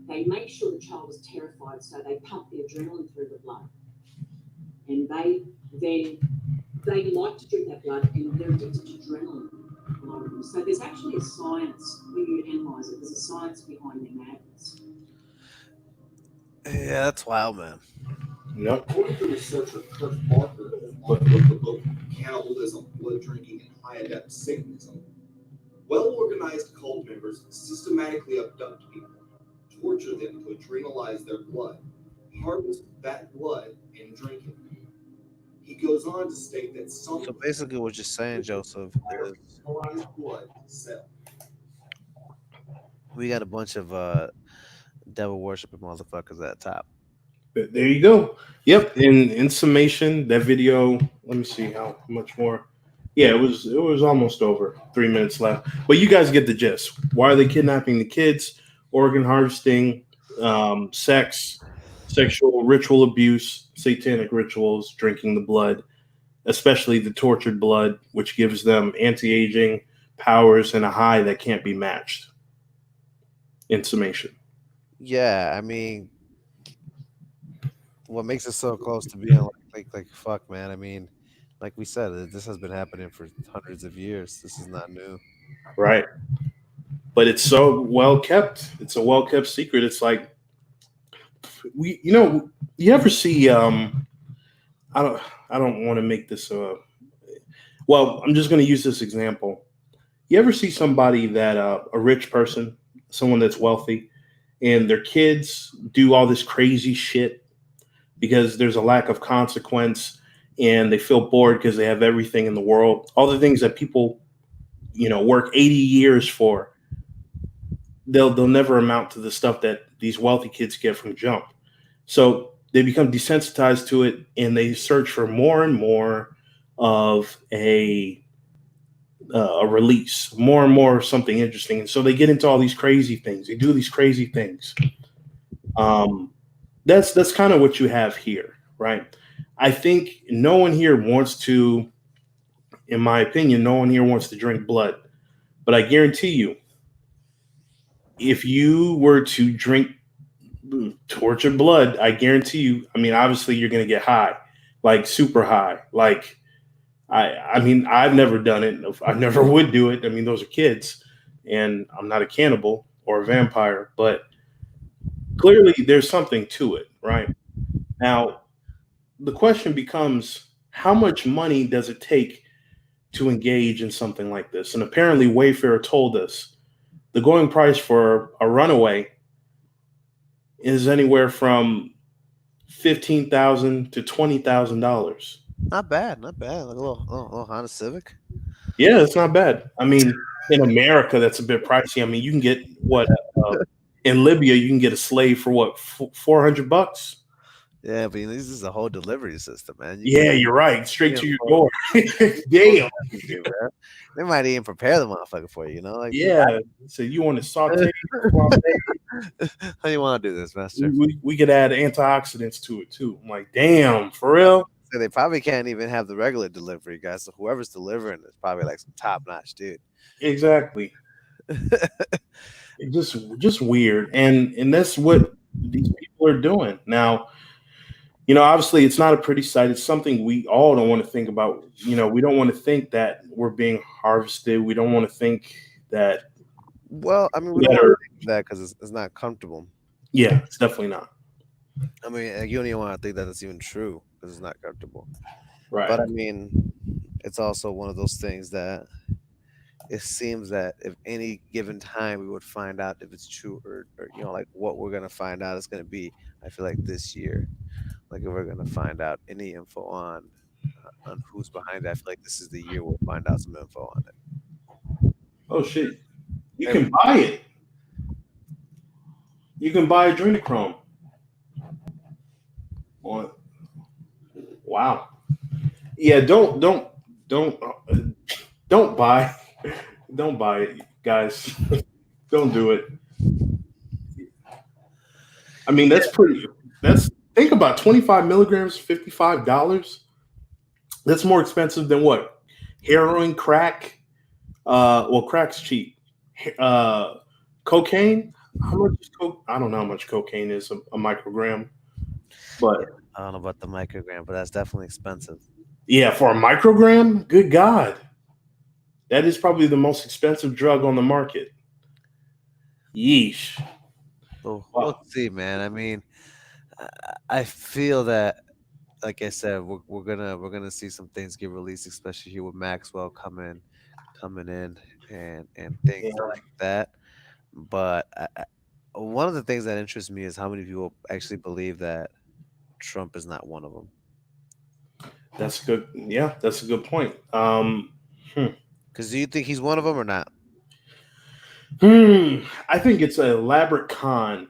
they make sure the child is terrified, so they pump the adrenaline through the blood. And they like to drink that blood, and they're addicted to adrenaline. A lot of them. So there's actually a science, when you analyse it, there's a science behind their madness. Yeah, that's wild, man. Yep. According to researcher Kurt Barker, author of the book Cannibalism, Blood Drinking, and High Adept Satanism, well-organized cult members systematically abduct people, torture them to adrenalize their blood, harvest that blood, and drink it. He goes on to state that some So basically, what you're saying, Joseph, is adrenalized blood to sell. we got a bunch of devil worshiping motherfuckers at the top. There you go. Yep. In summation, that video. Let me see how much more. Yeah, it was almost over. 3 minutes left. But you guys get the gist. Why are they kidnapping the kids? Organ harvesting, sex, sexual ritual abuse, satanic rituals, drinking the blood, especially the tortured blood, which gives them anti-aging powers and a high that can't be matched. In summation. Yeah, I mean, what makes it so close to being like fuck, man. I mean, like we said, this has been happening for hundreds of years. This is not new. Right. But it's so well kept. It's a well kept secret. It's like you you ever see I don't I don't want to make this well, I'm just going to use this example. You ever see somebody that a rich person, someone that's wealthy, and their kids do all this crazy shit because there's a lack of consequence and they feel bored because they have everything in the world, all the things that people, work 80 years for, they'll never amount to the stuff that these wealthy kids get from jump. So they become desensitized to it and they search for more and more of a release, more and more of something interesting. And so they get into all these crazy things. They do these crazy things. That's kind of what you have here, right? I think no one here wants to, in my opinion, no one here wants to drink blood. But I guarantee you, if you were to drink tortured blood, I guarantee you, I mean, obviously you're going to get high, like super high. Like, I mean, I've never done it. I never would do it. I mean, those are kids, and I'm not a cannibal or a vampire, but clearly there's something to it, right? Now, the question becomes, how much money does it take to engage in something like this? And apparently Wayfair told us the going price for a runaway is anywhere from $15,000 to $20,000. Not bad, not bad. Like a little Honda Civic. Yeah, it's not bad. I mean, in America, that's a bit pricey. I mean, you can get what in Libya, you can get a slave for what, $400? Yeah, but this is a whole delivery system, man. Yeah, you're right. Straight to your door. Damn. They might even prepare the motherfucker for you, Like, yeah. So you want to saute? How you want to do this, master? We could add antioxidants to it too. I'm like, damn, for real? So they probably can't even have the regular delivery guys. So whoever's delivering is probably like some top notch dude. Exactly. just weird, and that's what these people are doing now. Obviously, it's not a pretty sight. It's something we all don't want to think about. We don't want to think that we're being harvested. We don't want to think that. Well, I mean, we don't want to think that because it's not comfortable. Yeah, it's definitely not. I mean, you don't even want to think that it's even true because it's not comfortable. Right. But I mean, it's also one of those things that it seems that if any given time we would find out if it's true or like what we're going to find out is going to be, I feel like this year, like if we're going to find out any info on who's behind it, I feel like this is the year we'll find out some info on it. Oh, shit. You can buy it. You can buy adrenochrome. Wow. Yeah, don't buy. Don't buy it, guys. Don't do it. I mean, think about 25 milligrams, $55. That's more expensive than what? Heroin, crack. Well, crack's cheap. Cocaine. How much is coke? I don't know how much cocaine is a microgram, but I don't know about the microgram, but that's definitely expensive. Yeah, for a microgram, good God, that is probably the most expensive drug on the market. Yeesh. Well, we'll see, man. I mean, I feel that, like I said, we're gonna see some things get released, especially here with Maxwell coming in and things like that. But one of the things that interests me is how many people actually believe that Trump is not one of them. That's good. Yeah, that's a good point. Because do you think he's one of them or not? I think it's an elaborate con.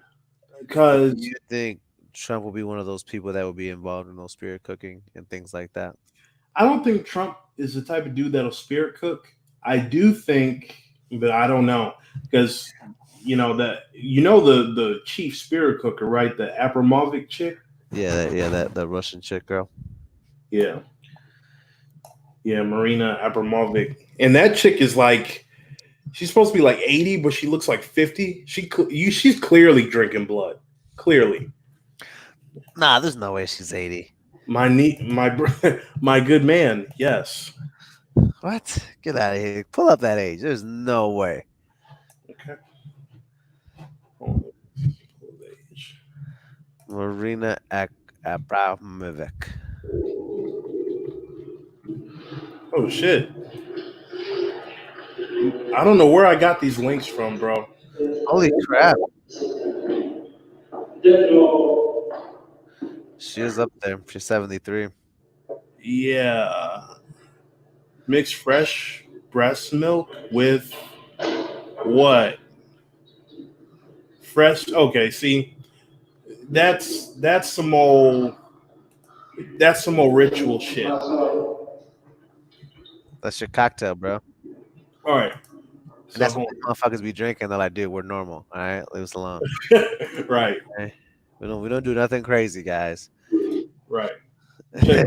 Because you think Trump will be one of those people that will be involved in those spirit cooking and things like that? I don't think Trump is the type of dude that'll spirit cook. I do think, but I don't know, because the chief spirit cooker, right? The Abramovic chick. Yeah, that Russian chick girl. Yeah, Marina Abramovic, and that chick is like, she's supposed to be like 80, but she looks like 50. She's clearly drinking blood. Clearly. Nah, there's no way she's 80. My good man. Yes. What? Get out of here. Pull up that age. There's no way. Okay. Marina Abramovich. Oh shit! I don't know where I got these links from, bro. Holy crap! She is up there. She's 73. Yeah, mix fresh breast milk with what? Fresh. Okay, see, that's some old ritual shit. All That's your cocktail, bro. right. And So that's what the motherfuckers be drinking. They're like, dude, we're normal. All right, leave us alone. right, Okay? We don't do nothing crazy, guys. right. Check.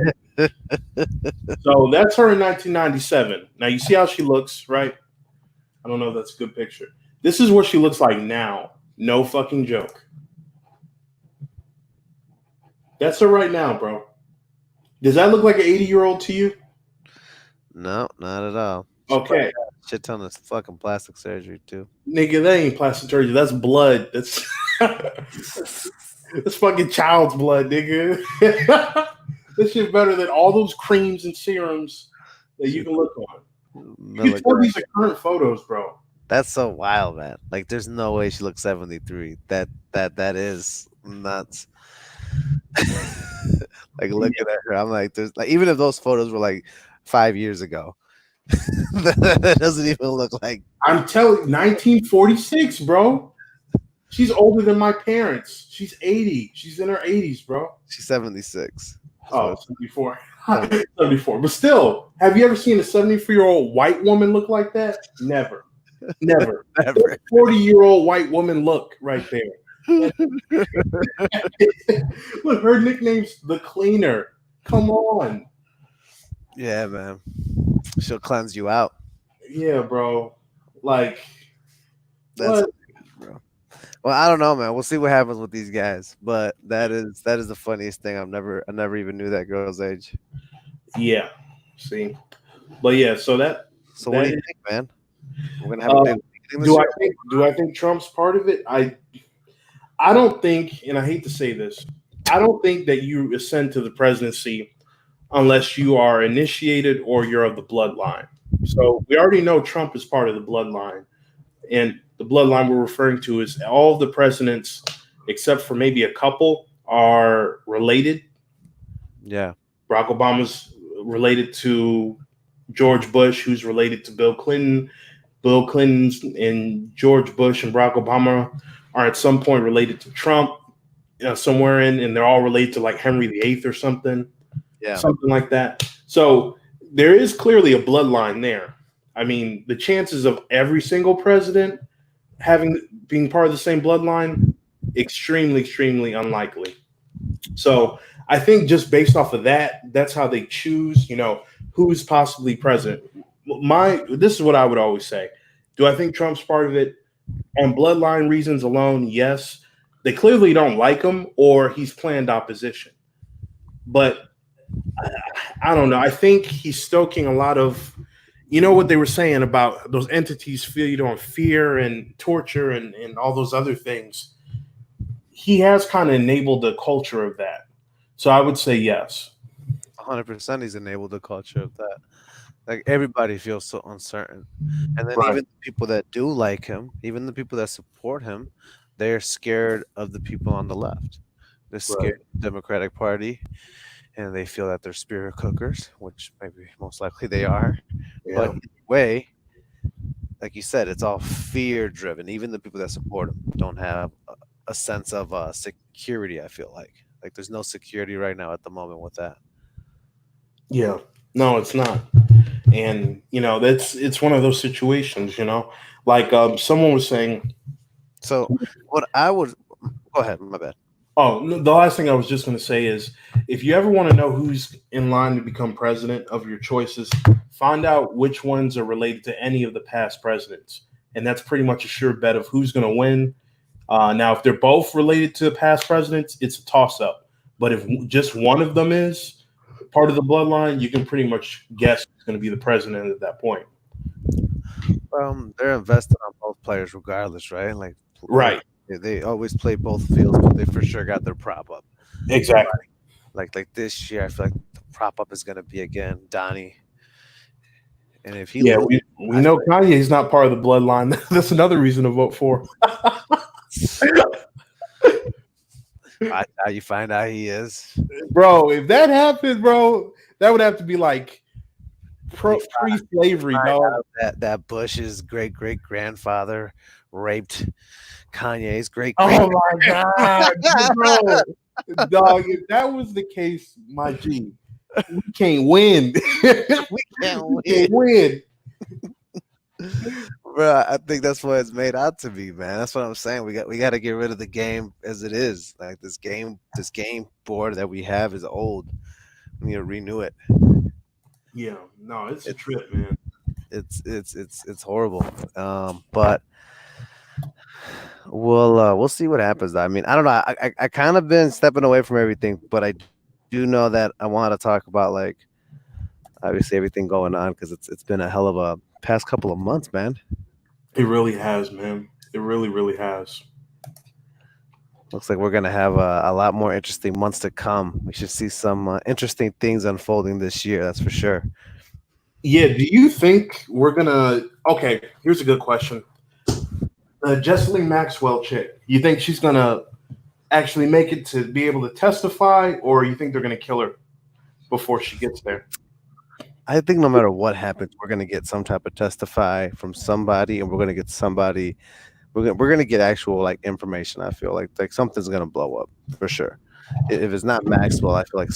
So that's her in 1997. Now you see how she looks, right? I don't know if that's a good picture. This is what she looks like now. No fucking joke. That's her right now, bro. Does that look like an 80-year-old to you? No, not at all. Okay. Shit ton of fucking plastic surgery too. Nigga, that ain't plastic surgery. That's blood. That's that's fucking child's blood, nigga. This shit better than all those creams and serums that you can look on. You can tell these are current photos, bro. That's so wild, man. Like, there's no way she looks 73. That is nuts. Like, looking at her, I'm like, there's like, even if those photos were like 5 years ago, that doesn't even look like. I'm telling you, 1946, bro. She's older than my parents. She's 80. She's in her 80s, bro. She's 76. Oh, 74. 74. But still, have you ever seen a 74-year-old white woman look like that? Never. Never. Never. 40-year-old white woman look right there. Look, her nickname's The Cleaner. Come on. Yeah, man. She'll cleanse you out. Yeah, bro. Like, that's what? Bro. Well, I don't know, man. We'll see what happens with these guys. But that is the funniest thing. I never even knew that girl's age. Yeah. See. But yeah, so that. So what do you think, man? We're gonna have a big do I think Trump's part of it? I don't think, and I hate to say this, I don't think that you ascend to the presidency unless you are initiated or you're of the bloodline. So we already know Trump is part of the bloodline. And the bloodline we're referring to is all of the presidents, except for maybe a couple, are related. Yeah. Barack Obama's related to George Bush, who's related to Bill Clinton. Bill Clinton's and George Bush and Barack Obama are at some point related to Trump, somewhere and they're all related to like Henry VIII or something. Yeah. Something like that. So there is clearly a bloodline there. I mean, the chances of every single president being part of the same bloodline, extremely, extremely unlikely. So I think just based off of that, that's how they choose, who's possibly president. This is what I would always say. Do I think Trump's part of it? On bloodline reasons alone, yes. They clearly don't like him or he's planned opposition. But I don't know. I think he's stoking a lot of, what they were saying about those entities feed on fear and torture and all those other things. He has kind of enabled the culture of that. So I would say yes. 100% he's enabled the culture of that. Like, everybody feels so uncertain. And then Right. even the people that do like him, even the people that support him, they're scared of the people on the left. They're scared of the Democratic Party, and they feel that they're spirit cookers, which maybe most likely they are. Yeah. But either way, like you said, it's all fear driven. Even the people that support him don't have a sense of security, I feel like. Like, there's no security right now at the moment with that. Yeah. No, it's not. And, it's one of those situations, like someone was saying. So what I would go ahead, my bad. Oh, no, the last thing I was just going to say is if you ever want to know who's in line to become president of your choices, find out which ones are related to any of the past presidents. And that's pretty much a sure bet of who's going to win. Now, if they're both related to past presidents, it's a toss up. But if just one of them is part of the bloodline, you can pretty much guess who's going to be the president at that point. They're invested on both players regardless, right? Right. They always play both fields, but they for sure got their prop up. Exactly. Like this year, I feel like the prop up is gonna be again Donnie. And if he Yeah, loses, we know Kanye's not part of the bloodline. That's another reason to vote for. how you find out he is, Bro, if that happened, bro, that would have to be like pre-slavery, dog. that Bush's great grandfather raped Kanye's great. Oh my god, bro, dog! If that was the case, my G, we can't win. We can't win. Bro, I think that's what it's made out to be, man. That's what I'm saying. We got to get rid of the game as it is. Like this game board that we have is old. We need to renew it. Yeah, no, it's a trip, man. It's horrible. But we'll see what happens. I mean, I don't know. I kind of been stepping away from everything, but I do know that I want to talk about like obviously everything going on because it's been a hell of a past couple of months, man. It really has, man. It really, really has. Looks like we're gonna have a lot more interesting months to come. We should see some interesting things unfolding this year. That's for sure. Yeah. Do you think we're gonna? Okay, here's a good question. The Jesselyn Maxwell chick. You think she's gonna actually make it to be able to testify, or you think they're gonna kill her before she gets there? I think no matter what happens, we're gonna get some type of testify from somebody, and we're gonna get somebody. We're gonna get actual like information. I feel like something's gonna blow up for sure. If it's not Maxwell, I feel like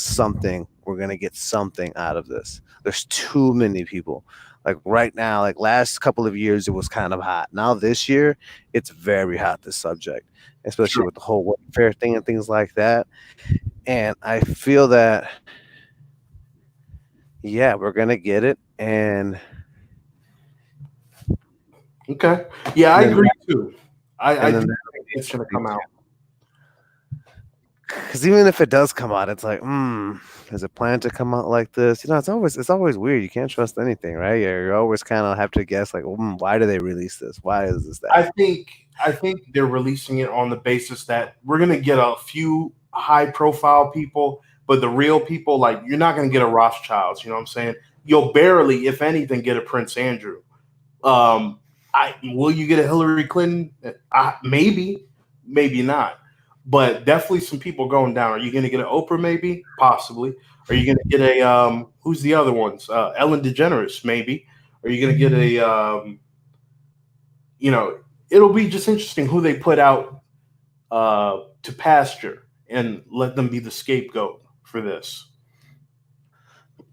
we're gonna get something out of this. There's too many people. Like right now, like last couple of years, it was kind of hot. Now this year, it's very hot. This subject, especially with the whole welfare thing and things like that. And I feel that. Yeah, we're gonna get it, and okay, yeah, I agree too. I do think it's gonna come out. Because even if it does come out, it's like, is it planned to come out like this? You know, it's always weird. You can't trust anything, right? You always kind of have to guess, like, why do they release this? Why is this that? I think they're releasing it on the basis that we're gonna get a few high-profile people, but the real people, like, you're not gonna get a Rothschilds. You know what I'm saying? You'll barely, if anything, get a Prince Andrew. Will you get a Hillary Clinton? Maybe, maybe not. But definitely some people going down. Are you going to get an Oprah? Maybe, possibly. Are you going to get a who's the other ones? Ellen DeGeneres? Maybe. Are you going to get a it'll be just interesting who they put out to pasture and let them be the scapegoat for this.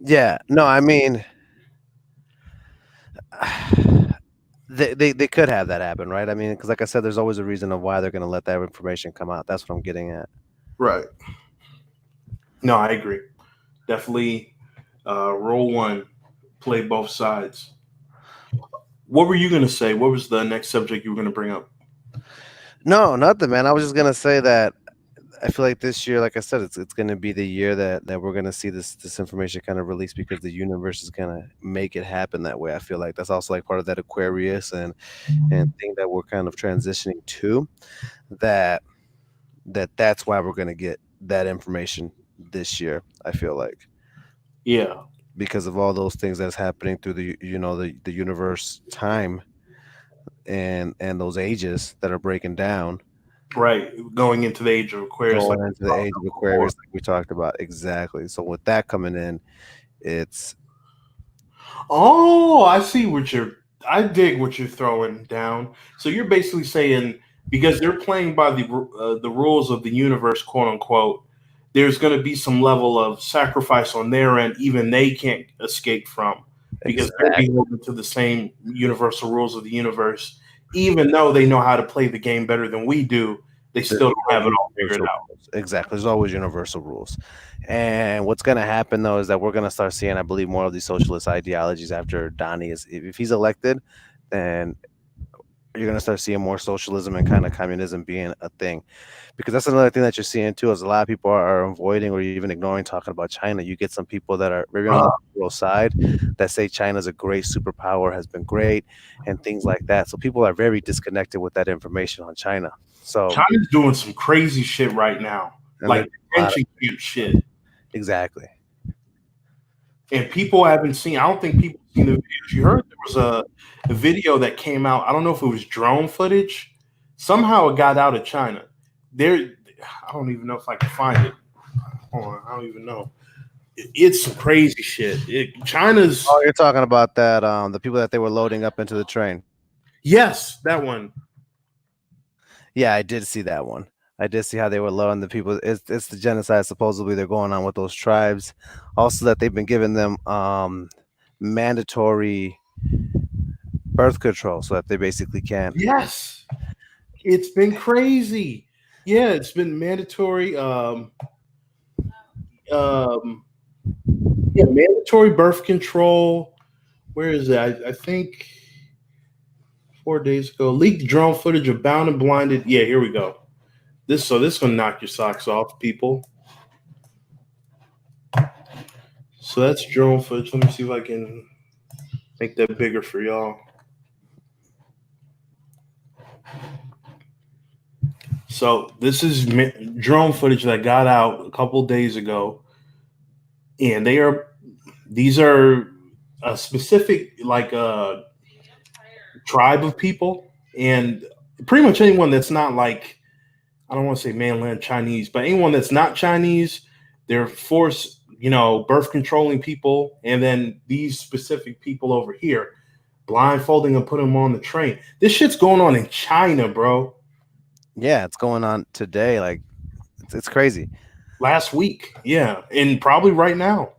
Yeah. No, I mean, they could have that happen, right? I mean, because like I said, there's always a reason of why they're going to let that information come out. That's what I'm getting at. Right. No, I agree. Definitely roll one, play both sides. What were you going to say? What was the next subject you were going to bring up? No, nothing, man. I was just going to say that I feel like this year, like I said, it's going to be the year that we're going to see this information kind of released because the universe is going to make it happen that way. I feel like that's also like part of that Aquarius and thing that we're kind of transitioning to. That's why we're going to get that information this year. I feel like, yeah, because of all those things that's happening through the universe time and those ages that are breaking down. Right, going into the age of Aquarius. Going into the age of Aquarius, like we talked about. Exactly. So with that coming in, it's. Oh, I see I dig what you're throwing down. So you're basically saying because they're playing by the rules of the universe, quote unquote, there's going to be some level of sacrifice on their end, even they can't escape from because they're beholden to the same universal rules of the universe. Even though they know how to play the game better than we do, they still don't have it all figured out. Exactly. There's always universal rules. And what's going to happen, though, is that we're going to start seeing, I believe, more of these socialist ideologies after Donnie is, if he's elected, then you're going to start seeing more socialism and kind of communism being a thing. Because that's another thing that you're seeing, too, is a lot of people are avoiding or even ignoring talking about China. You get some people that are very on the liberal side that say China's a great superpower, has been great, and things like that. So people are very disconnected with that information on China. So China's doing some crazy shit right now, like attention cute shit. Exactly. And people haven't seen. I don't think people seen the videos. You heard there was a video that came out. I don't know if it was drone footage. Somehow it got out of China. There, I don't even know if I can find it. Hold on, I don't even know. It's some crazy shit. China's. Oh, you're talking about that? The people that they were loading up into the train. Yes, that one. Yeah, I did see that one. I did see how they were loading the people. It's the genocide supposedly they're going on with those tribes. Also, that they've been giving them mandatory birth control so that they basically can't. Yes, it's been crazy. Yeah, it's been mandatory. Yeah, mandatory birth control. Where is it? I think 4 days ago, leaked drone footage of bound and blinded. Yeah, here we go. This gonna knock your socks off, people. So that's drone footage. Let me see if I can make that bigger for y'all. So this is drone footage that got out a couple days ago, and these are a specific tribe of people, and pretty much anyone that's not like, I don't want to say mainland Chinese, but anyone that's not Chinese, they're forced, birth controlling people, and then these specific people over here, blindfolding and putting them on the train. This shit's going on in China, bro. Yeah, it's going on today. Like, it's crazy. Last week, yeah, and probably right now.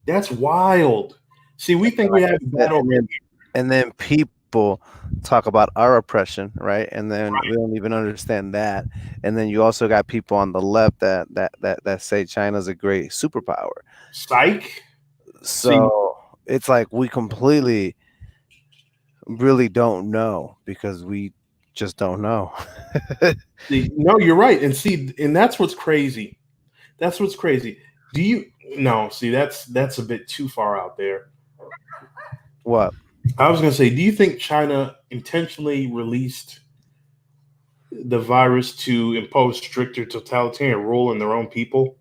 That's wild. See, we think we have that over here. And then people talk about our oppression, right? And then we don't even understand that. And then you also got people on the left that say China's a great superpower. Psych. So it's like we completely really don't know because we just don't know. No, you're right. And that's what's crazy. That's what's crazy. That's a bit too far out there. What? I was going to say, do you think China intentionally released the virus to impose stricter totalitarian rule on their own people?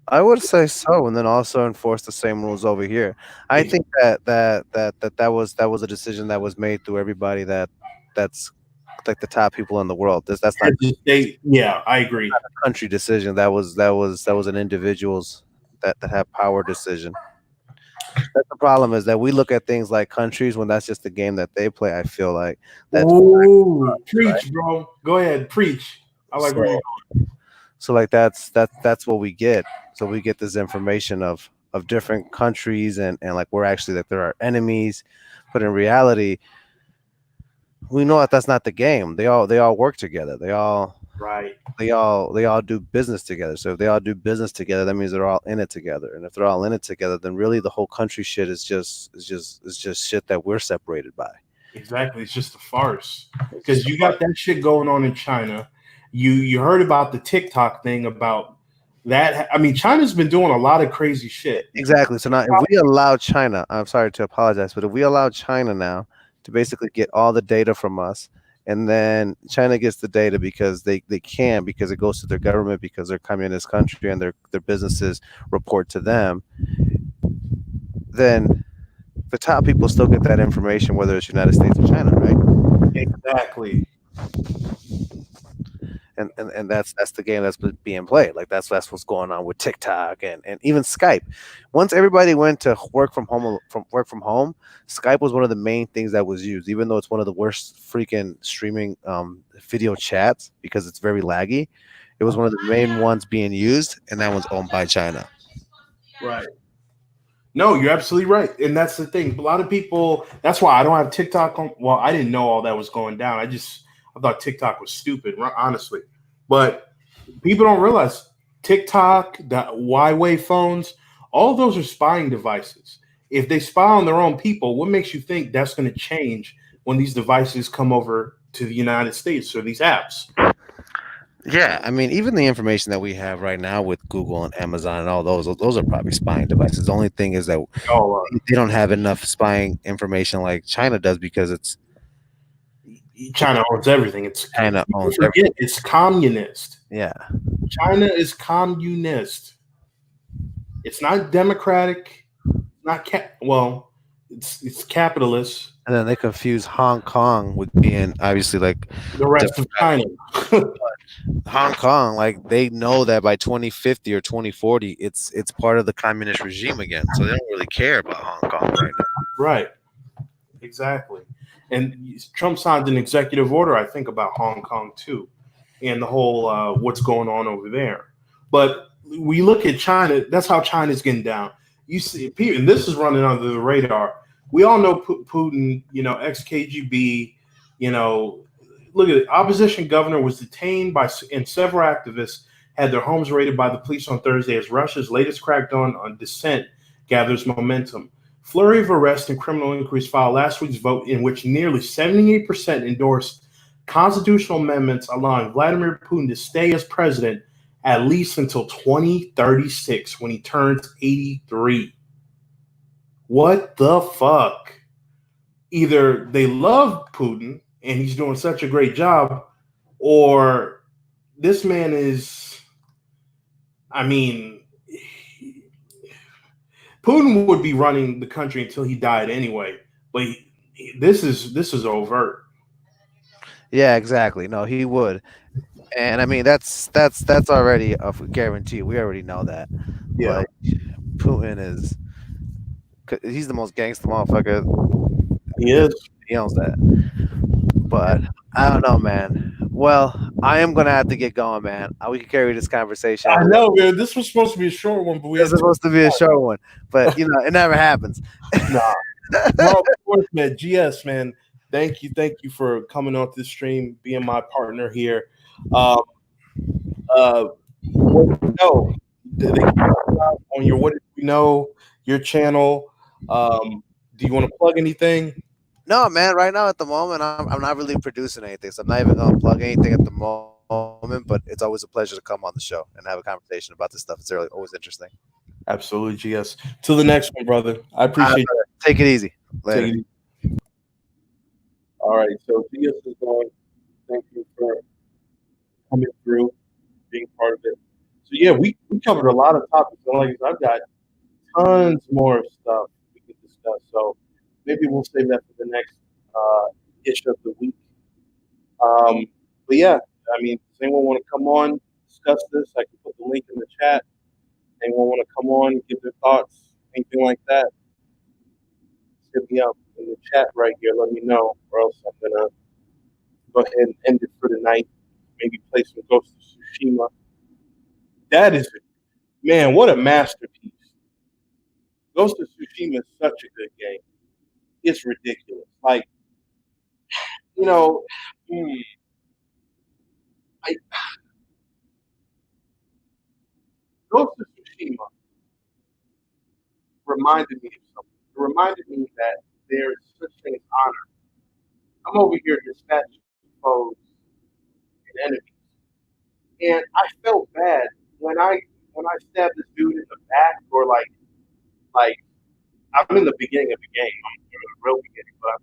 I would say so, and then also enforce the same rules over here. I think that was a decision that was made through everybody that's like the top people in the world. That's not yeah, I agree. Not a country decision. That was an individual's that have power decision. That's the problem, is that we look at things like countries when that's just the game that they play. I feel like that's preach, right? Bro. Go ahead, preach. I like where you're going. So like that's what we get. So we get this information of different countries and like we're actually that there are enemies, but in reality, we know that that's not the game. They all work together. They all do business together. So if they all do business together, that means they're all in it together. And if they're all in it together, then really the whole country shit is just shit that we're separated by. Exactly. It's just a farce. Because you got that shit going on in China. You heard about the TikTok thing about that. I mean, China's been doing a lot of crazy shit. Exactly. So now if we allow China, I'm sorry to apologize, but if we allow China now to basically get all the data from us, and then China gets the data because they can, because it goes to their government, because they're a communist country and their businesses report to them, then the top people still get that information, whether it's United States or China, right? Exactly. And that's the game that's being played. Like that's what's going on with TikTok and even Skype. Once everybody went to work from home, Skype was one of the main things that was used, even though it's one of the worst freaking streaming video chats because it's very laggy. It was one of the main ones being used, and that one's owned by China. Right. No, you're absolutely right. And that's the thing. A lot of people, that's why I don't have TikTok on. Well, I didn't know all that was going down. I thought TikTok was stupid, honestly. But people don't realize TikTok, the Huawei phones, all of those are spying devices. If they spy on their own people, what makes you think that's going to change when these devices come over to the United States or these apps? Yeah, I mean, even the information that we have right now with Google and Amazon and all those are probably spying devices. The only thing is that they don't have enough spying information like China does because it's China owns everything. China owns everything. It's communist. Yeah. China is communist. It's not democratic. It's capitalist. And then they confuse Hong Kong with being obviously like the rest of China. Hong Kong, like they know that by 2050 or 2040, it's part of the communist regime again. So they don't really care about Hong Kong right now. Right. Exactly. And Trump signed an executive order, I think, about Hong Kong too, and the whole what's going on over there. But we look at China. That's how China's getting down. You see, and this is running under the radar. We all know Putin, ex-KGB, look at it. Opposition governor was detained and several activists had their homes raided by the police on Thursday as Russia's latest crackdown on dissent gathers momentum. Flurry of arrests and criminal inquiries followed last week's vote in which nearly 78% endorsed constitutional amendments allowing Vladimir Putin to stay as president at least until 2036 when he turns 83. What the fuck? Either they love Putin and he's doing such a great job, or this man is, Putin would be running the country until he died anyway, but this is overt. Yeah, exactly. No, he would. And I mean that's already a guarantee. We already know that. Yeah. Like Putin he's the most gangster motherfucker. He is. He owns that. But I don't know, man. Well, I am gonna have to get going, man. We can carry this conversation. I know, man. This was supposed to be a short one, but it's supposed to be a short one. But it never happens. Nah. Well, of course, man. GS, man. Thank you for coming on this stream, being my partner here. What do you know? On your What Did You Know, your channel. Do you want to plug anything? No, man. Right now, at the moment, I'm not really producing anything, so I'm not even gonna plug anything at the moment. But it's always a pleasure to come on the show and have a conversation about this stuff. It's really always interesting. Absolutely, GS. Till the next one, brother. I appreciate it. Take it easy. Later. Take it easy. All right, so GS is going. Thank you for coming through, being part of it. So yeah, we covered a lot of topics. And like I've got tons more stuff we can discuss. So maybe we'll save that for the next issue of the week. But yeah, does anyone want to come on, discuss this? I can put the link in the chat. Anyone want to come on, give their thoughts, anything like that? Hit me up in the chat right here. Let me know, or else I'm gonna go ahead and end it for the night. Maybe play some Ghost of Tsushima. That is, man, what a masterpiece. Ghost of Tsushima is such a good game. It's ridiculous. Like, Ghost of Tsushima reminded me of something. It reminded me that there is such thing as honor. I'm over here dispatching foes and enemies. And I felt bad when I stabbed this dude in the back, or like I'm in the beginning of the game. I'm in the real beginning, but I've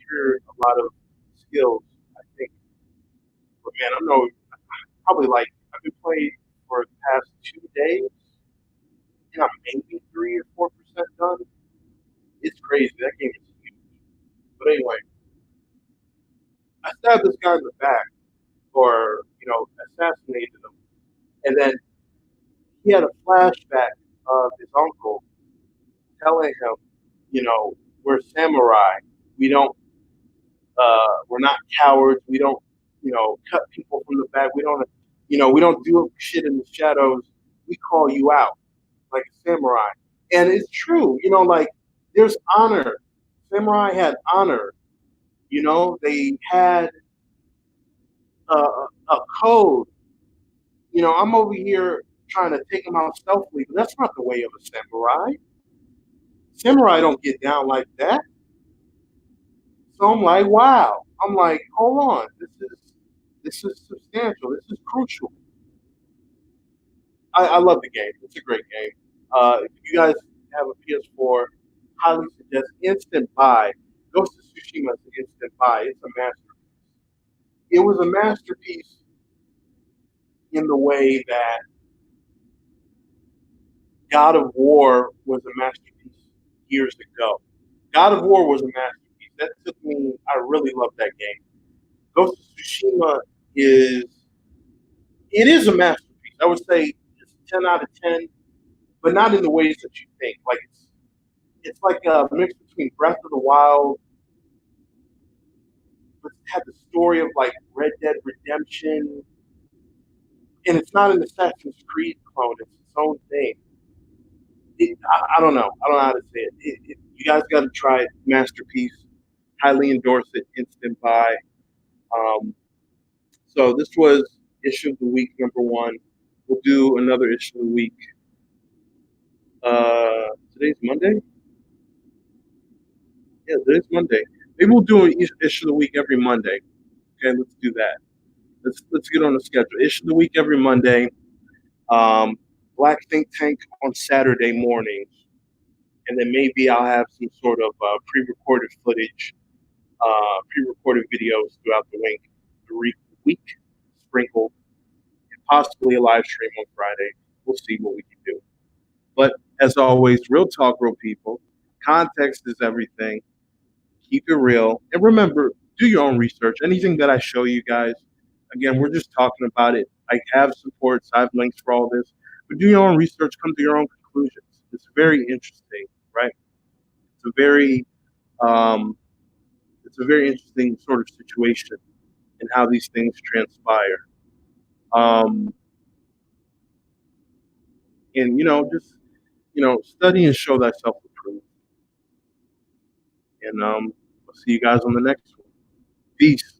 cured a lot of skills, I think. But man, I've been playing for the past 2 days, and I'm maybe 3 or 4% done. It's crazy. That game is huge. But anyway, I stabbed this guy in the back, or assassinated him, and then he had a flashback of his uncle telling him, we're samurai. We don't, we're not cowards. We don't, cut people from the back. We don't, we don't do shit in the shadows. We call you out like a samurai. And it's true, there's honor. Samurai had honor. They had a code. I'm over here trying to take them out stealthily, but that's not the way of a samurai. Samurai don't get down like that. So I'm like, wow. I'm like, hold on. This is substantial. This is crucial. I love the game. It's a great game. If you guys have a PS4, highly suggest instant buy. Ghost of Tsushima is an instant buy. It's a masterpiece. it was a masterpiece in the way that God of War was a masterpiece years ago. God of War was a masterpiece. That took me, I really love that game. Ghost of Tsushima is a masterpiece. I would say it's a 10 out of 10, but not in the ways that you think. Like it's like a mix between Breath of the Wild, but it had the story of like Red Dead Redemption, and it's not an Assassin's Creed clone. It's its own thing. I don't know. I don't know how to say it. You guys got to try it. Masterpiece. Highly endorse it. Instant buy. So this was issue of the week #1. We'll do another issue of the week. Today's Monday. Yeah, today's Monday. Maybe we'll do an issue of the week every Monday. Okay, let's do that. Let's get on the schedule. Issue of the week every Monday. Black Think Tank on Saturday mornings, and then maybe I'll have some sort of pre-recorded footage, pre-recorded videos throughout the week, sprinkled, and possibly a live stream on Friday. We'll see what we can do. But as always, real talk, real people. Context is everything. Keep it real, and remember, do your own research. Anything that I show you guys, again, we're just talking about it. I have supports, I have links for all this. But do your own research, come to your own conclusions. It's very interesting, right? It's a very interesting sort of situation and how these things transpire. And just study and show thyself approved. And I'll see you guys on the next one. Peace.